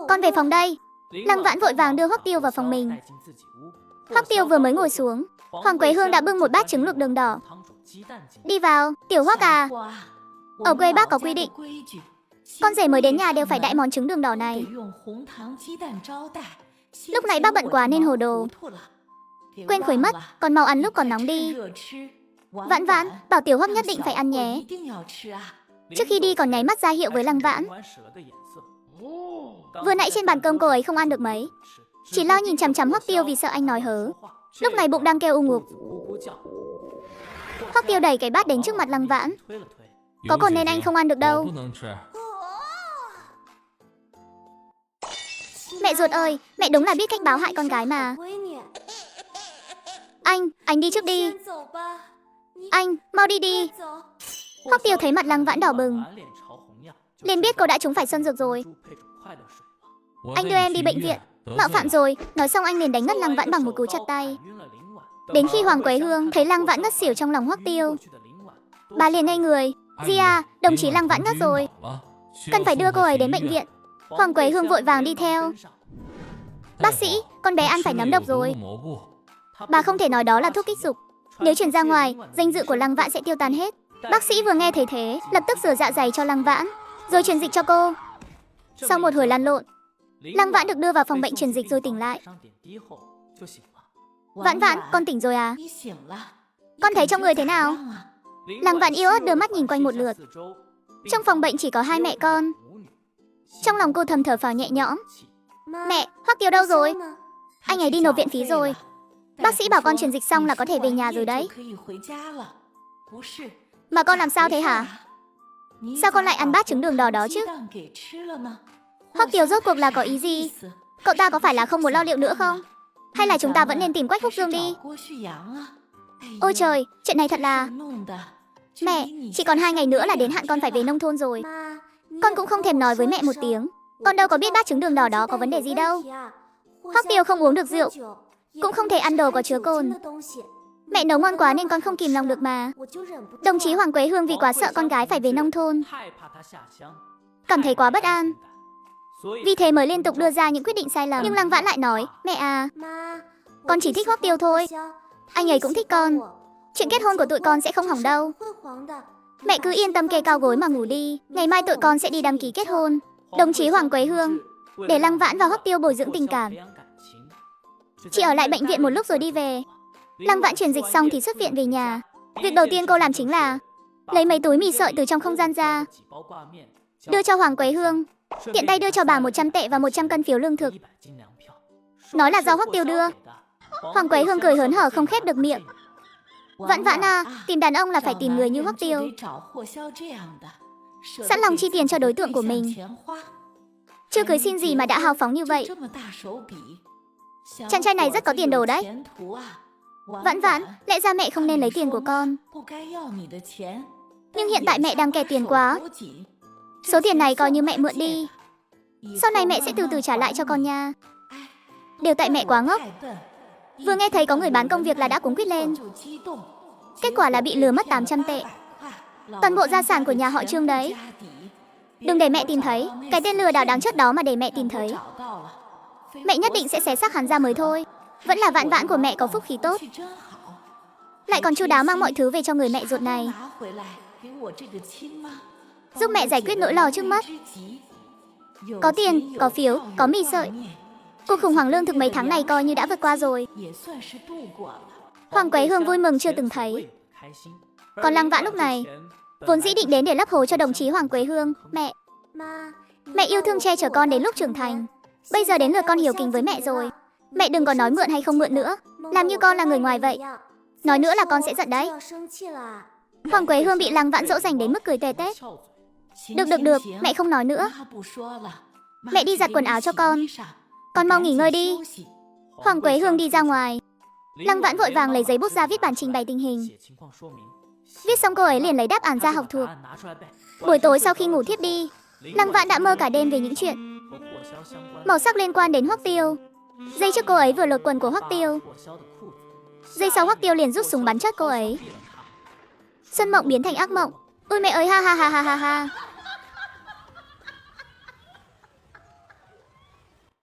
Con về phòng đây. Lăng Vãn vội vàng đưa Hoắc Tiêu vào phòng mình. Hoắc Tiêu vừa mới ngồi xuống, Hoàng Quế Hương đã bưng một bát trứng luộc đường đỏ. Đi vào, Tiểu Hoắc à. Ở quê bác có quy định, con rể mới đến nhà đều phải đãi món trứng đường đỏ này. Lúc nãy bác bận quá nên hồ đồ, quên khuấy mất, còn mau ăn lúc còn nóng đi. Vãn Vãn, bảo Tiểu Hoắc nhất định phải ăn nhé. Trước khi đi còn nháy mắt ra hiệu với Lăng Vãn. Vừa nãy trên bàn cơm cô ấy không ăn được mấy, chỉ lo nhìn chằm chằm Hoắc Tiêu vì sợ anh nói hớ. Lúc này bụng đang kêu ù ngục. Hoắc Tiêu đẩy cái bát đến trước mặt Lăng Vãn. Có cồn nên anh không ăn được đâu. Mẹ ruột ơi, mẹ đúng là biết cách báo hại con gái mà. Anh đi trước đi. Anh, mau đi đi. Hoắc Tiêu thấy mặt Lăng Vãn đỏ bừng, liền biết cô đã trúng phải xuân dược rồi. Anh đưa em đi bệnh viện. Mạo phạm rồi. Nói xong anh liền đánh ngất Lăng Vãn bằng một cú chặt tay. Đến khi Hoàng Quế Hương thấy Lăng Vãn ngất xỉu trong lòng Hoắc Tiêu, bà liền ngây người. Dì à, đồng chí Lăng Vãn ngất rồi, cần phải đưa cô ấy đến bệnh viện. Hoàng Quế Hương vội vàng đi theo. Bác sĩ, con bé ăn phải nấm độc rồi. Bà không thể nói đó là thuốc kích dục. Nếu truyền ra ngoài, danh dự của Lăng Vãn sẽ tiêu tan hết. Bác sĩ vừa nghe thấy thế, lập tức rửa dạ dày cho Lăng Vãn, rồi truyền dịch cho cô. Sau một hồi lăn lộn, Lăng Vãn được đưa vào phòng bệnh truyền dịch rồi tỉnh lại. Vãn Vãn, con tỉnh rồi à? Con thấy trong người thế nào? Lăng Vãn yếu ớt đưa mắt nhìn quanh một lượt. Trong phòng bệnh chỉ có hai mẹ con. Trong lòng cô thầm thở phào nhẹ nhõm. Mẹ, Hoắc Tiêu đâu rồi? Anh ấy đi nộp viện phí rồi. Bác sĩ bảo con truyền dịch xong là có thể về nhà rồi đấy. Mà con làm sao thế hả? Sao con lại ăn bát trứng đường đỏ đó chứ? Hoắc Tiêu rốt cuộc là có ý gì? Cậu ta có phải là không muốn lo liệu nữa không? Hay là chúng ta vẫn nên tìm Quách Phúc Dương đi? Ôi trời, chuyện này thật là... Mẹ, chỉ còn 2 ngày nữa là đến hạn con phải về nông thôn rồi. Con cũng không thèm nói với mẹ một tiếng. Con đâu có biết bát trứng đường đỏ đó có vấn đề gì đâu. Hoắc Tiêu không uống được rượu, cũng không thể ăn đồ có chứa cồn. Mẹ nấu ngon quá nên con không kìm lòng được mà. Đồng chí Hoàng Quế Hương vì quá sợ con gái phải về nông thôn, cảm thấy quá bất an, vì thế mới liên tục đưa ra những quyết định sai lầm. Nhưng Lăng Vãn lại nói, mẹ à, con chỉ thích Hoắc Tiêu thôi. Anh ấy cũng thích con. Chuyện kết hôn của tụi con sẽ không hỏng đâu. Mẹ cứ yên tâm kê cao gối mà ngủ đi. Ngày mai tụi con sẽ đi đăng ký kết hôn. Đồng chí Hoàng Quế Hương, để Lăng Vãn và Hoắc Tiêu bồi dưỡng tình cảm. Chị ở lại bệnh viện một lúc rồi đi về. Lăng Vãn truyền dịch xong thì xuất viện về nhà. Việc đầu tiên cô làm chính là lấy mấy túi mì sợi từ trong không gian ra, đưa cho Hoàng Quế Hương, tiện tay đưa cho bà 100 tệ và 100 cân phiếu lương thực. Nói là do Hoắc Tiêu đưa. Hoàng Quế Hương cười hớn hở không khép được miệng. Vãn Vãn à, tìm đàn ông là phải tìm người như Hoắc Tiêu, sẵn lòng chi tiền cho đối tượng của mình. Chưa cưới xin gì mà đã hào phóng như vậy. Chàng trai này rất có tiền đồ đấy. Vãn Vãn, lẽ ra mẹ không nên lấy tiền của con. Nhưng hiện tại mẹ đang kẹt tiền quá. Số tiền này coi như mẹ mượn đi. Sau này mẹ sẽ từ từ trả lại cho con nha. Đều tại mẹ quá ngốc. Vừa nghe thấy có người bán công việc là đã cuống quýt lên. Kết quả là bị lừa mất 800 tệ. Toàn bộ gia sản của nhà họ Trương đấy. Đừng để mẹ tìm thấy. Cái tên lừa đảo đáng chết đó mà để mẹ tìm thấy, mẹ nhất định sẽ xé xác hắn ra mới thôi. Vẫn là Vãn Vãn của mẹ có phúc khí tốt, lại còn chu đáo mang mọi thứ về cho người mẹ ruột này, giúp mẹ giải quyết nỗi lo trước mắt. Có tiền, có phiếu, có mì sợi. Cuộc khủng hoảng lương thực mấy tháng này coi như đã vượt qua rồi. Hoàng Quế Hương vui mừng chưa từng thấy. Còn Lăng Vãn lúc này vốn dĩ định đến để lấp hố cho đồng chí Hoàng Quế Hương. Mẹ yêu thương che chở con đến lúc trưởng thành. Bây giờ đến lượt con hiếu kính với mẹ rồi. Mẹ đừng có nói mượn hay không mượn nữa. Làm như con là người ngoài vậy. Nói nữa là con sẽ giận đấy. Hoàng Quế Hương bị Lăng Vãn dỗ dành đến mức cười tê tét. Được, mẹ không nói nữa. Mẹ đi giặt quần áo cho con mau nghỉ ngơi đi. Hoàng Quế Hương đi ra ngoài. Lăng Vãn vội vàng lấy giấy bút ra viết bản trình bày tình hình. Viết xong cô ấy liền lấy đáp án ra học thuộc. Buổi tối sau khi ngủ thiếp đi, Lăng Vãn đã mơ cả đêm về những chuyện màu sắc liên quan đến Hoắc Tiêu. Giây trước cô ấy vừa lột quần của Hoắc Tiêu, giây sau Hoắc Tiêu liền rút súng bắn chết cô ấy. Xuân mộng biến thành ác mộng. Ôi mẹ ơi, ha ha ha ha ha ha.